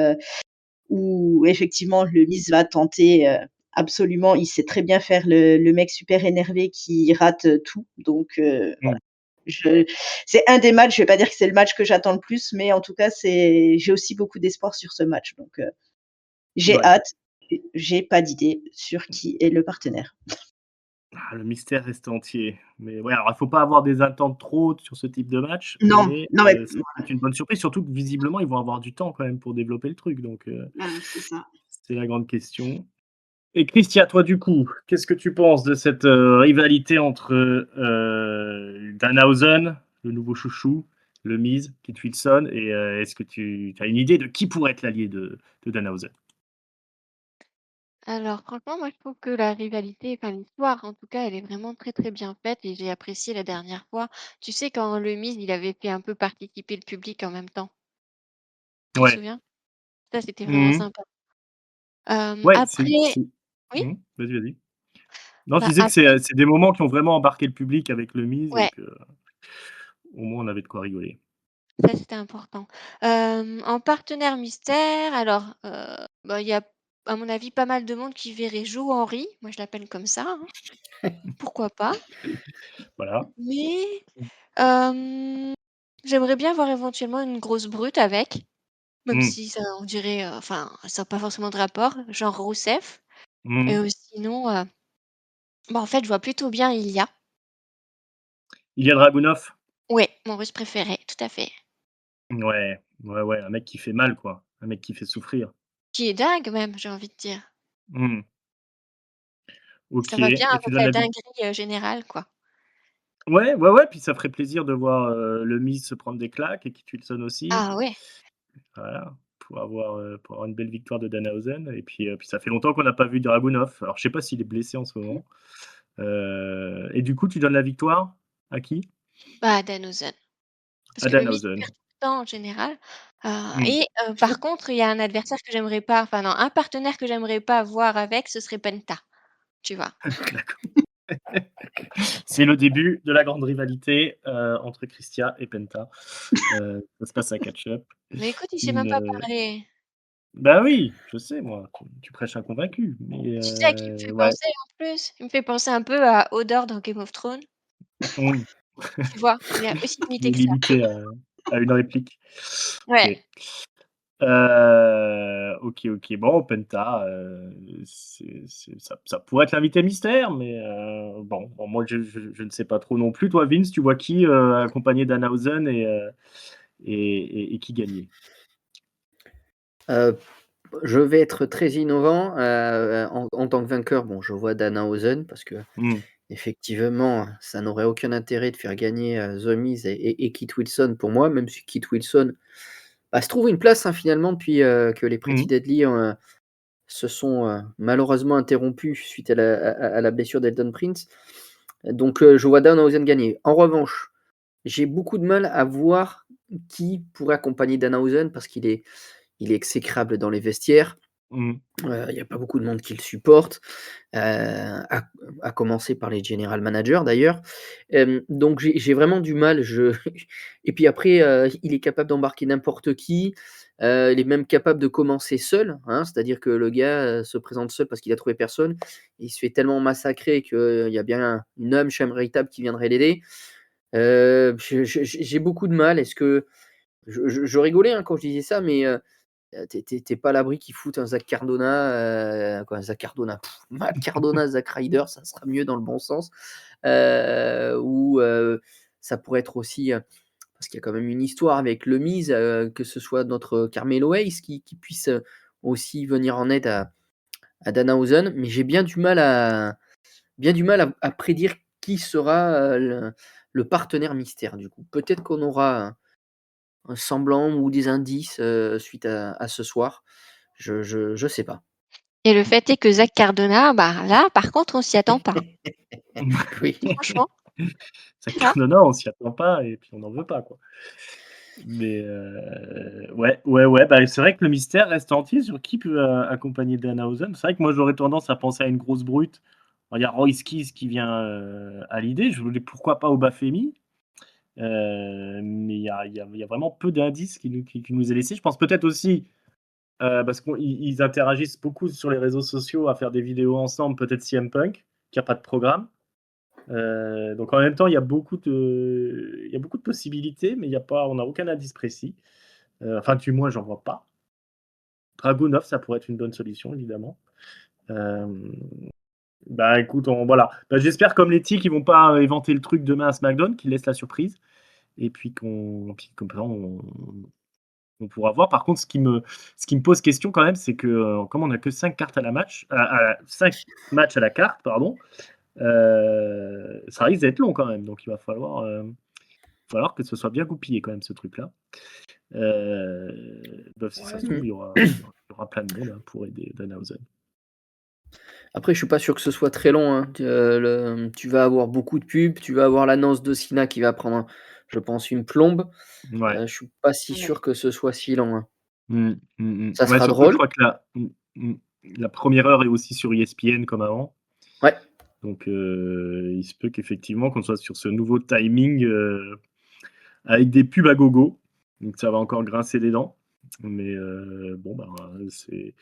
où effectivement le Miz va tenter, absolument, il sait très bien faire le mec super énervé qui rate, tout. Donc voilà. Mm. C'est un des matchs, je vais pas dire que c'est le match que j'attends le plus, mais en tout cas, j'ai aussi beaucoup d'espoir sur ce match. Donc j'ai Ouais. hâte. J'ai pas d'idée sur qui est le partenaire. Le mystère reste entier. Mais ouais, alors il ne faut pas avoir des attentes trop hautes sur ce type de match, Non, mais non, mais ça peut être une bonne surprise, surtout que visiblement, ils vont avoir du temps quand même pour développer le truc. Donc, voilà, c'est ça. c'est la grande question. Et Christian, toi, du coup, qu'est-ce que tu penses de cette rivalité entre Danhausen, le nouveau chouchou, le Miz, Kit Wilson, et est-ce que tu as une idée de qui pourrait être l'allié de Danhausen? Alors franchement, moi je trouve que la rivalité, enfin l'histoire en tout cas, elle est vraiment très très bien faite et j'ai apprécié la dernière fois. Tu sais quand le Miz, il avait fait un peu participer le public en même temps. Tu te Ouais. souviens? Ça, c'était vraiment Mmh. sympa. Ouais, Après oui? Mmh. Vas-y, vas-y. Non, je Bah, disais que c'est des moments qui ont vraiment embarqué le public avec le Miz et ouais, que au moins on avait de quoi rigoler. ça c'était important. En partenaire mystère, alors, bah, il y a à mon avis pas mal de monde qui verrait Joe Henry, moi je l'appelle comme ça, hein, pourquoi pas? Voilà. Mais, hem, j'aimerais bien voir éventuellement une grosse brute avec. Même Mmh. si ça on dirait, enfin, ça a pas forcément de rapport, genre Rousseff et Mmh. sinon, bah, en fait, je vois plutôt bien Ilya. Ilya Dragunov? Ouais, mon Russe préféré, tout à fait. Ouais, ouais, ouais, un mec qui fait mal, quoi. Un mec qui fait souffrir. Qui est dingue même, j'ai envie de dire. Mmh. Ça OK va bien et tu avec donnes la la vic dinguerie, générale, quoi. ouais, ouais, ouais, puis ça ferait plaisir de voir, le Miz se prendre des claques et Kit Wilson aussi. Ah ouais, Voilà, pour avoir une belle victoire de Danhausen et puis ça fait longtemps qu'on n'a pas vu Dragunov. Alors je sais pas s'il est blessé en ce moment. Et du coup, tu donnes la victoire à qui? bah, Danhausen. Parce À que le Miss Danhausen. perd tout le temps en général, Mmh. et par contre, il y a un adversaire que j'aimerais pas enfin non, un partenaire que j'aimerais pas voir avec, ce serait Penta, tu vois? D'accord. C'est le début de la grande rivalité entre Christia et Penta. Ça se passe à catch-up. Mais écoute, il sait même Une, pas parler. Bah oui, je sais moi, tu prêches un convaincu, mais Tu sais à qui il me fait ouais. penser en plus? Il me fait penser un peu à Hodor dans Game of Thrones. Mmh. Tu vois? Il est aussi Qui limité est que ça. limité à une réplique. OK. Ouais. OK. Bon, Penta, ça pourrait être l'invité mystère, mais bon, moi je ne sais pas trop non plus. Toi, Vince, tu vois qui accompagné d'Annhausen et qui gagnait? Je vais être très innovant, en tant que vainqueur, bon, je vois Danhausen parce que Mmh. effectivement, ça n'aurait aucun intérêt de faire gagner, The Miz et Kit Wilson pour moi, même si Kit Wilson, bah, se trouve une place, hein, finalement depuis, que les Pretty Mmh. Deadly, se sont, malheureusement interrompus suite à la blessure d'Elton Prince. Donc, je vois Danhausen gagner. En revanche, j'ai beaucoup de mal à voir qui pourrait accompagner Danhausen parce qu'il est exécrable dans les vestiaires. Mmh. Il y a pas beaucoup de monde qui le supporte, à commencer par les general managers d'ailleurs. Donc j'ai vraiment du mal, et puis après, il est capable d'embarquer n'importe qui, il est même capable de commencer seul, hein. C'est-à-dire que le gars, se présente seul parce qu'il a trouvé personne. Il se fait tellement massacrer qu'il y a bien une âme charitable qui viendrait l'aider. J'ai beaucoup de mal. Est-ce que je rigolais, hein, quand je disais ça, mais tu pas à l'abri qu'ils foutent un Zach Cardona, quoi, Zach Cardona, Matt Cardona, Zack Ryder, ça sera mieux dans le bon sens. Ou ça pourrait être aussi, parce qu'il y a quand même une histoire avec le Miz, que ce soit notre Carmelo Hayes qui puisse, aussi venir en aide à Danhausen, mais j'ai bien du mal à prédire qui sera, le partenaire mystère du coup. Peut-être qu'on aura un semblant ou des indices, suite à ce soir. Je sais pas. Et le fait est que Zach Cardona, bah, là, par contre, on s'y attend pas. Oui. Franchement, Ça là. Cardona, on s'y attend pas et puis on n'en veut pas, quoi. Mais ouais, bah, c'est vrai que le mystère reste entier sur qui peut accompagner Danhausen. C'est vrai que moi j'aurais tendance à penser à une grosse brute. Alors, il y a Royce Keys qui vient à l'idée. Je voulais pourquoi pas au Bafemi. Mais il y a vraiment peu d'indices qui nous est laissé. Je pense peut-être aussi parce qu'ils interagissent beaucoup sur les réseaux sociaux à faire des vidéos ensemble, peut-être CM Punk, qui a pas de programme. Donc en même temps, il y a beaucoup de possibilités, mais on n'a aucun indice précis. Enfin, du moins, j'en vois pas. Dragunov, ça pourrait être une bonne solution, évidemment. Euh, Bah écoute, voilà. Bah, j'espère comme les Tics, ils vont pas éventer le truc demain à SmackDown, qu'ils laissent la surprise. Et puis comme ça, on pourra voir. Par contre, ce qui me pose question quand même, c'est que comme on n'a que 5 cartes à la match, 5 matchs à la carte, pardon, ça risque d'être long quand même. Donc il va falloir que ce soit bien goupillé quand même ce truc-là. Bah, si ça se trouve, il y aura plein de monde pour aider Danhausen. Après, je suis pas sûr que ce soit très long, hein. Tu vas avoir beaucoup de pubs, tu vas avoir l'annonce de Cena qui va prendre, je pense, une plombe. Ouais. Je suis pas si Ouais. sûr que ce soit si long, hein. Mmh, Ça Ouais, sera surtout, je drôle. crois que la première heure est aussi sur ESPN comme avant. Ouais. Donc, il se peut qu'effectivement, qu'on soit sur ce nouveau timing avec des pubs à gogo. Donc, ça va encore grincer des dents. Mais bon, bah, c'est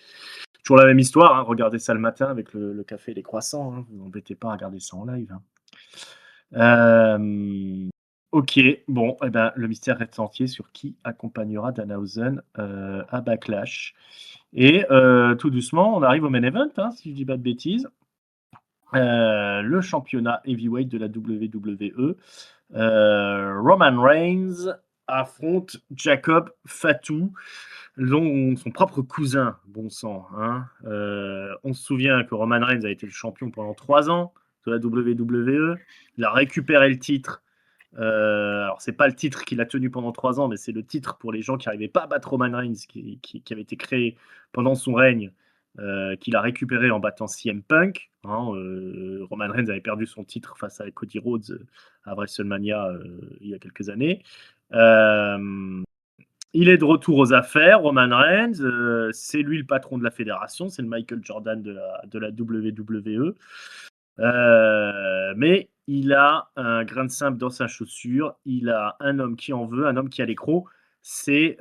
toujours la même histoire, hein. Regardez ça le matin avec le café et les croissants, hein. Vous embêtez pas à regarder ça en live, hein. OK, bon, eh ben, le mystère reste entier sur qui accompagnera Danhausen à Backlash. Et tout doucement, on arrive au main event, hein, si je dis pas de bêtises. Le championnat heavyweight de la WWE. Roman Reigns affronte Jacob Fatu, son propre cousin, bon sang, hein. On se souvient que Roman Reigns a été le champion pendant 3 ans de la WWE. Il a récupéré le titre. Alors, c'est pas le titre qu'il a tenu pendant 3 ans, mais c'est le titre pour les gens qui n'arrivaient pas à battre Roman Reigns, qui avait été créé pendant son règne, qu'il a récupéré en battant CM Punk, hein. Roman Reigns avait perdu son titre face à Cody Rhodes à WrestleMania il y a quelques années. Il est de retour aux affaires, Roman Reigns. C'est lui le patron de la fédération, c'est le Michael Jordan de la WWE. Mais il a un grain de sable dans sa chaussure. Il a un homme qui en veut, un homme qui a l'écrou. C'est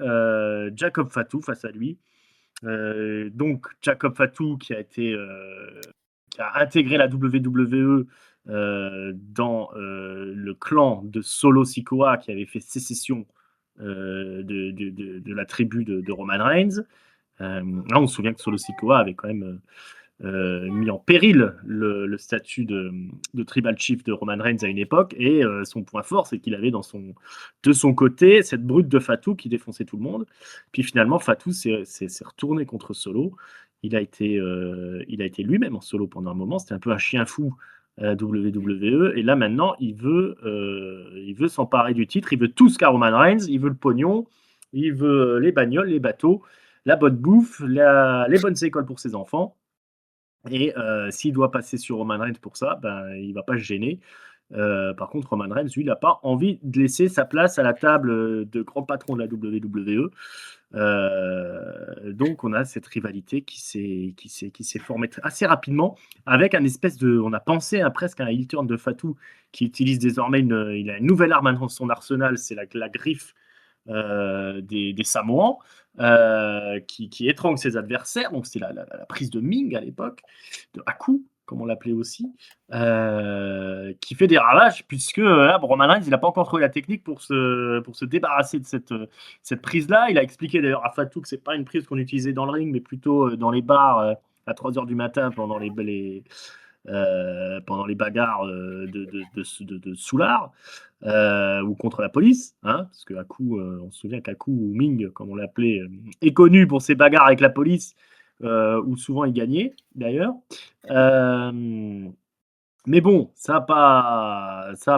Jacob Fatou face à lui. Donc Jacob Fatou qui a intégré la WWE dans le clan de Solo Sikoa qui avait fait sécession de la tribu de Roman Reigns. Là, on se souvient que Solo Sikoa avait quand même mis en péril le statut de Tribal Chief de Roman Reigns à une époque, et son point fort, c'est qu'il avait de son côté cette brute de Fatou qui défonçait tout le monde. Puis finalement, Fatou s'est retourné contre Solo. Il a été lui-même en solo pendant un moment. C'était un peu un chien fou à la WWE. Et là, maintenant, il veut s'emparer du titre. Il veut tout ce qu'a Roman Reigns. Il veut le pognon. Il veut les bagnoles, les bateaux, la bonne bouffe, les bonnes écoles pour ses enfants. Et s'il doit passer sur Roman Reigns pour ça, ben, il ne va pas se gêner. Par contre, Roman Reigns, lui, il n'a pas envie de laisser sa place à la table de grand patron de la WWE. Donc, on a cette rivalité qui s'est formée assez rapidement avec un espèce de. On a pensé presque à un heel turn de Fatou qui utilise désormais il a une nouvelle arme dans son arsenal, c'est la griffe des Samoans, qui étrangle ses adversaires. Donc, c'est la prise de Ming à l'époque, de Haku, comme on l'appelait aussi, qui fait des ravages, puisque Roman Reigns, il n'a pas encore trouvé la technique pour se débarrasser de cette prise-là. Il a expliqué d'ailleurs à Fatou que ce n'est pas une prise qu'on utilisait dans le ring, mais plutôt dans les bars à 3h du matin pendant les bagarres de Soulard ou contre la police, hein, parce que Haku, on se souvient qu'Haku ou Ming, comme on l'appelait, est connu pour ses bagarres avec la police, où souvent il gagnait d'ailleurs. Mais bon, ça n'a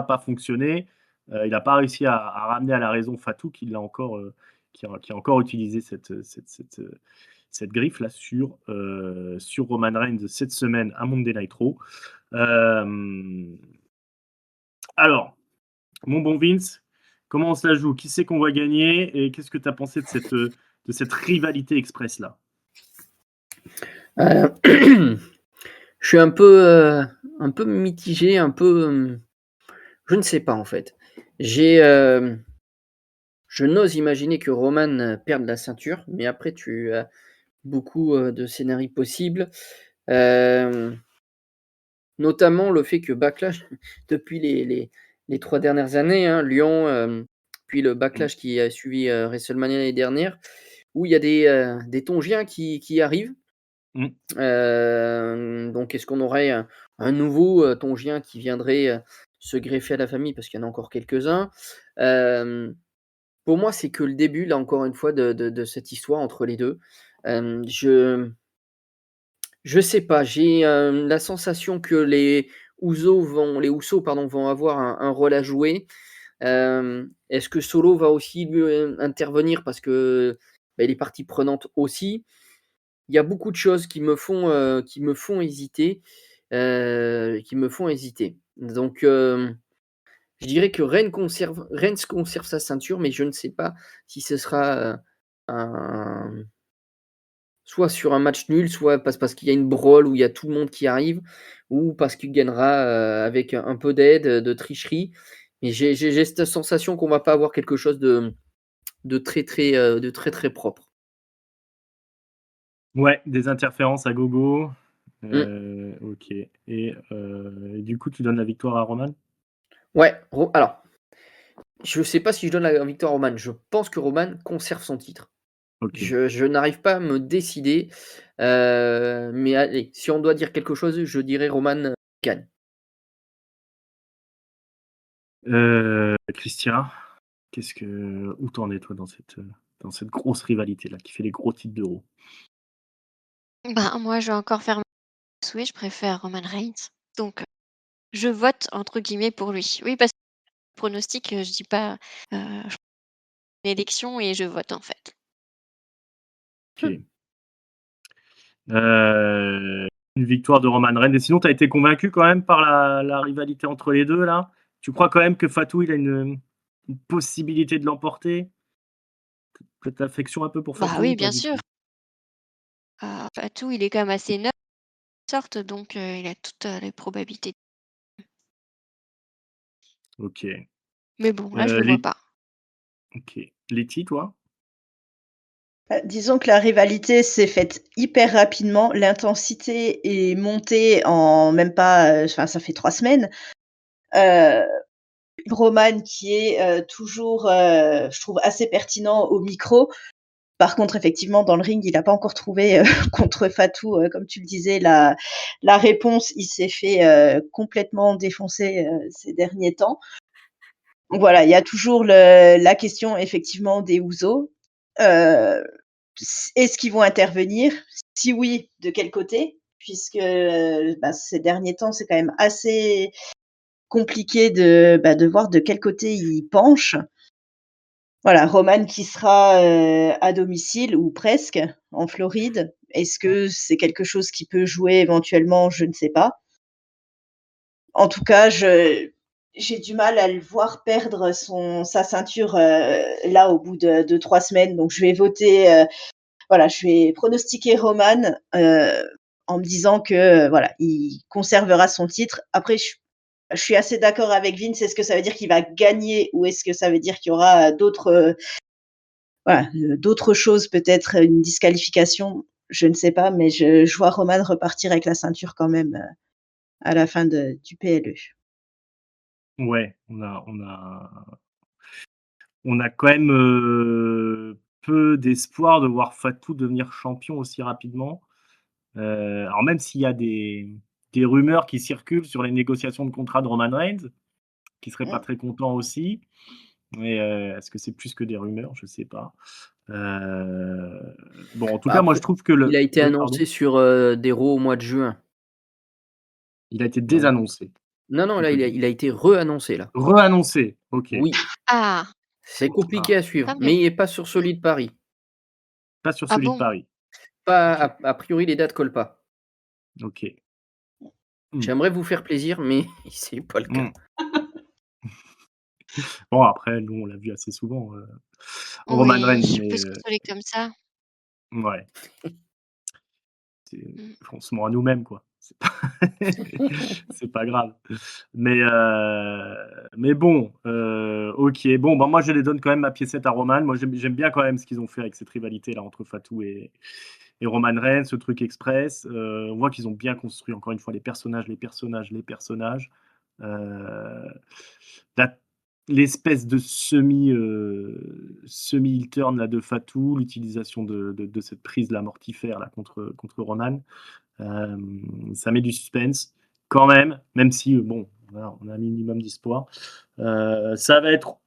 pas fonctionné. Il n'a pas réussi à ramener à la raison Fatou, qui a encore utilisé cette griffe là sur Roman Reigns cette semaine à Monday Night Raw. Alors, mon bon Vince, comment ça joue? Qui c'est qu'on va gagner? Et qu'est-ce que tu as pensé de cette rivalité express là? Je suis un peu mitigé, je ne sais pas en fait. Je n'ose imaginer que Roman perde la ceinture, mais après tu as beaucoup de scénarios possibles. Notamment le fait que Backlash, depuis les 3 dernières années, hein, Lyon, puis le Backlash qui a suivi WrestleMania l'année dernière, où il y a des Tongiens qui arrivent. Donc est-ce qu'on aurait un nouveau Tongien qui viendrait se greffer à la famille, parce qu'il y en a encore quelques-uns. Pour moi, c'est que le début, là encore une fois, de cette histoire entre les deux. Je sais pas, j'ai la sensation que les Usos vont avoir un rôle à jouer. Est-ce que Solo va aussi lui intervenir, parce que il est partie prenante aussi. Il y a beaucoup de choses qui me font hésiter, Donc, je dirais que Reigns conserve sa ceinture, mais je ne sais pas si ce sera soit sur un match nul, soit parce qu'il y a une brawl où il y a tout le monde qui arrive, ou parce qu'il gagnera avec un peu d'aide, de tricherie. Mais j'ai cette sensation qu'on va pas avoir quelque chose de très, très propre. Ouais, des interférences à gogo. Ok. Et du coup, tu donnes la victoire à Roman? Ouais, alors, je sais pas si je donne la victoire à Roman. Je pense que Roman conserve son titre. Ok. Je n'arrive pas à me décider, mais allez, si on doit dire quelque chose, je dirais Roman gagne. Christian, où t'en es toi dans cette grosse rivalité là qui fait les gros titres d'Euro? Bah, moi, je vais encore faire mon souhait, je préfère Roman Reigns. Donc, je vote entre guillemets pour lui. Oui, parce que pronostic, je dis pas, je une élection et je vote en fait. Ok. Une victoire de Roman Reigns. Et sinon, tu as été convaincu quand même par la rivalité entre les deux là? Tu crois quand même que Fatou il a une possibilité de l'emporter? Peut-être l'affection un peu pour Bah Fatou ou oui, pas bien du sûr. tout? Fatou, il est quand même assez neuf. sorte, donc il a toutes les probabilités. Ok. Mais bon, là, je le vois Les... pas. Ok. Letty, toi? Disons que la rivalité s'est faite hyper rapidement. L'intensité est montée en même pas, enfin, ça fait 3 semaines. Heu, Roman qui est, toujours, je trouve assez pertinent au micro. Par contre, effectivement, dans le ring, il a pas encore trouvé, contre Fatou, comme tu le disais, la réponse. Il s'est fait, complètement défoncer, ces derniers temps. Donc voilà, il y a toujours la question effectivement des Ouzo. Heu, Est-ce qu'ils vont intervenir? Si oui, de quel côté? Puisque, bah, ces derniers temps, c'est quand même assez compliqué de voir de quel côté ils penchent. Voilà, Roman qui sera, à domicile ou presque, en Floride. Est-ce que c'est quelque chose qui peut jouer éventuellement? Je ne sais pas. En tout cas, j'ai du mal à le voir perdre sa ceinture, là, au bout de 3 semaines. Donc je vais voter, voilà, je vais pronostiquer Roman, en me disant que, voilà, il conservera son titre. Après, je suis assez d'accord avec Vince. Est-ce que ça veut dire qu'il va gagner ou est-ce que ça veut dire qu'il y aura, voilà, d'autres choses, peut-être une disqualification? Je ne sais pas, mais je vois Roman repartir avec la ceinture quand même, à la fin du PLE. Ouais, on a quand même peu d'espoir de voir Fatou devenir champion aussi rapidement. Alors même s'il y a des rumeurs qui circulent sur les négociations de contrat de Roman Reigns, qui serait pas Mmh. très content aussi. Mais est-ce que c'est plus que des rumeurs? Je sais pas. Bon, en tout Bah, cas, moi je après, trouve que il a été oui, pardon? annoncé sur, des Raw au mois de juin. Il a été Donc désannoncé, non, non, on là, peut il a dire. il a été re-annoncé, là. Reannoncé, OK. Oui, Ah! c'est compliqué Ah, à suivre, Tant mieux. mais il est pas sur Solid Paris. pas sur Ah celui de bon? Paris. Pas OK, a priori, les dates collent pas. OK. Mmh. J'aimerais vous faire plaisir, mais c'est pas le cas. Mmh. Bon après, nous on l'a vu assez souvent, Roman Oui, Reigns, je suis mais plus consolée comme ça. ouais, c'est Mmh. on ment à nous-mêmes, quoi. C'est pas c'est pas grave. Mais bon, OK. Bon, bah, moi je les donne quand même ma piécette à Roman. Moi j'aime bien quand même ce qu'ils ont fait avec cette rivalité-là entre Fatou et Roman Reigns, ce truc express. On voit qu'ils ont bien construit encore une fois les personnages, les personnages, les personnages. Heu, la l'espèce de semi heel turn là de Fatou, l'utilisation de cette prise là mortifère là contre Roman. Ça met du suspense quand même si, bon, voilà, on a un minimum d'espoir. Ça va être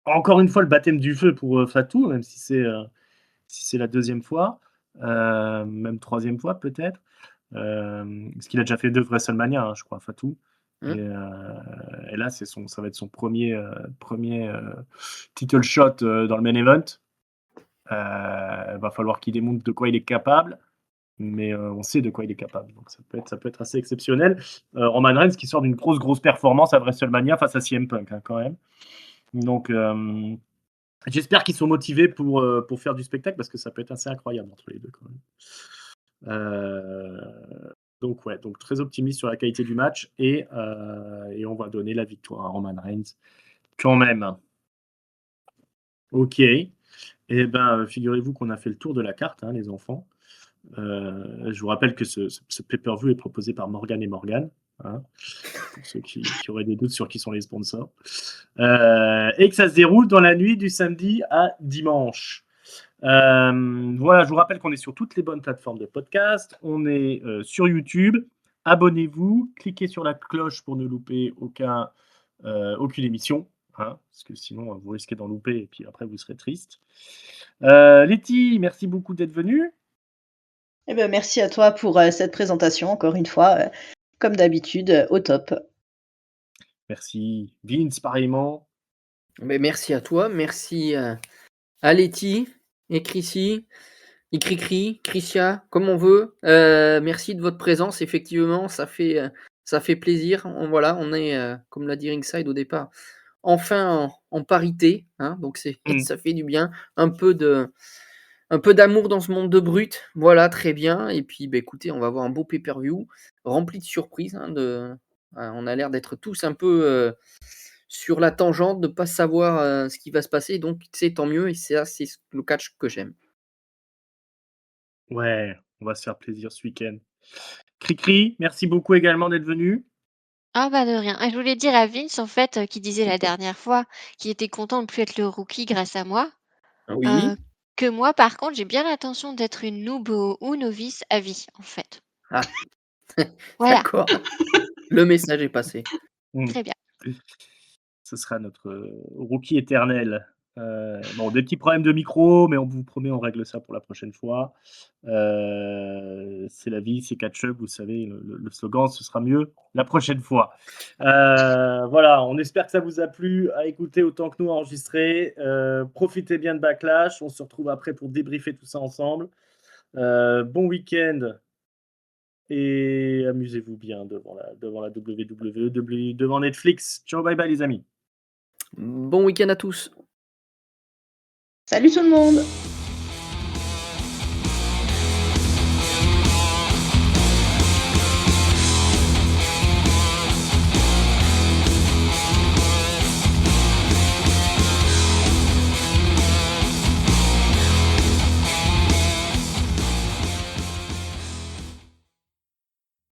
encore une fois le baptême du feu pour, Fatou, même si c'est la deuxième fois, même troisième fois peut-être. Parce qu'il a déjà fait 2 WrestleMania, hein, je crois, Fatou. Mmh. Et là, ça va être son premier title shot dans le main event. Va falloir qu'il démontre de quoi il est capable, mais on sait de quoi il est capable. Donc ça peut être assez exceptionnel. Roman Reigns qui sort d'une grosse performance à WrestleMania face à CM Punk, hein, quand même. Donc j'espère qu'ils sont motivés pour faire du spectacle parce que ça peut être assez incroyable entre les deux quand même. Donc ouais, donc très optimiste sur la qualité du match et on va donner la victoire à Roman Reigns quand même. OK. Et ben, figurez-vous qu'on a fait le tour de la carte, hein, les enfants. Je vous rappelle que ce pay-per-view est proposé par Morgan et Morgan, hein, pour ceux qui auraient des doutes sur qui sont les sponsors. Et que ça se déroule dans la nuit du samedi à dimanche. Voilà, je vous rappelle qu'on est sur toutes les bonnes plateformes de podcast. On est sur YouTube. Abonnez-vous, cliquez sur la cloche pour ne louper aucune émission, hein, parce que sinon vous risquez d'en louper et puis après vous serez triste. Letty, merci beaucoup d'être venue. Eh ben, merci à toi pour, cette présentation encore une fois, comme d'habitude, au top. Merci. Vince, pareillement. Beh, merci à toi, merci, à Letty et Chrissy et Cricri, Christia, comme on veut. Merci de votre présence. Effectivement, ça fait plaisir. On est, comme l'a dit Ringside au départ, enfin en parité, hein, donc c'est Mm. ça fait du bien. Un peu de Un peu d'amour dans ce monde de brutes. Voilà, très bien. Et puis, bah, écoutez, on va avoir un beau pay-per-view rempli de surprises. On a l'air d'être tous un peu sur la tangente, de ne pas savoir ce qui va se passer. Donc, c'est tant mieux. Et c'est le catch que j'aime. Ouais, on va se faire plaisir ce week-end. Cricri, merci beaucoup également d'être venu. Ah bah, de rien. Et je voulais dire à Vince, en fait, qui disait la dernière fois qu'il était content de plus être le rookie grâce à moi, Oui. que moi, par contre, j'ai bien l'intention d'être une noob ou novice à vie, en fait. Ah, Voilà, d'accord. Le message est passé. Mmh. très bien. Ce sera notre rookie éternel. Bon, des petits problèmes de micro, mais on vous promet, on règle ça pour la prochaine fois. C'est la vie, c'est catch-up, vous savez, le slogan, ce sera mieux la prochaine fois. Voilà, on espère que ça vous a plu à écouter autant que nous à enregistrer. Profitez bien de Backlash, on se retrouve après pour débriefer tout ça ensemble. Bon week-end et amusez-vous bien devant la WWE, devant Netflix. Ciao, bye bye les amis. Bon week-end à tous. Salut tout le monde!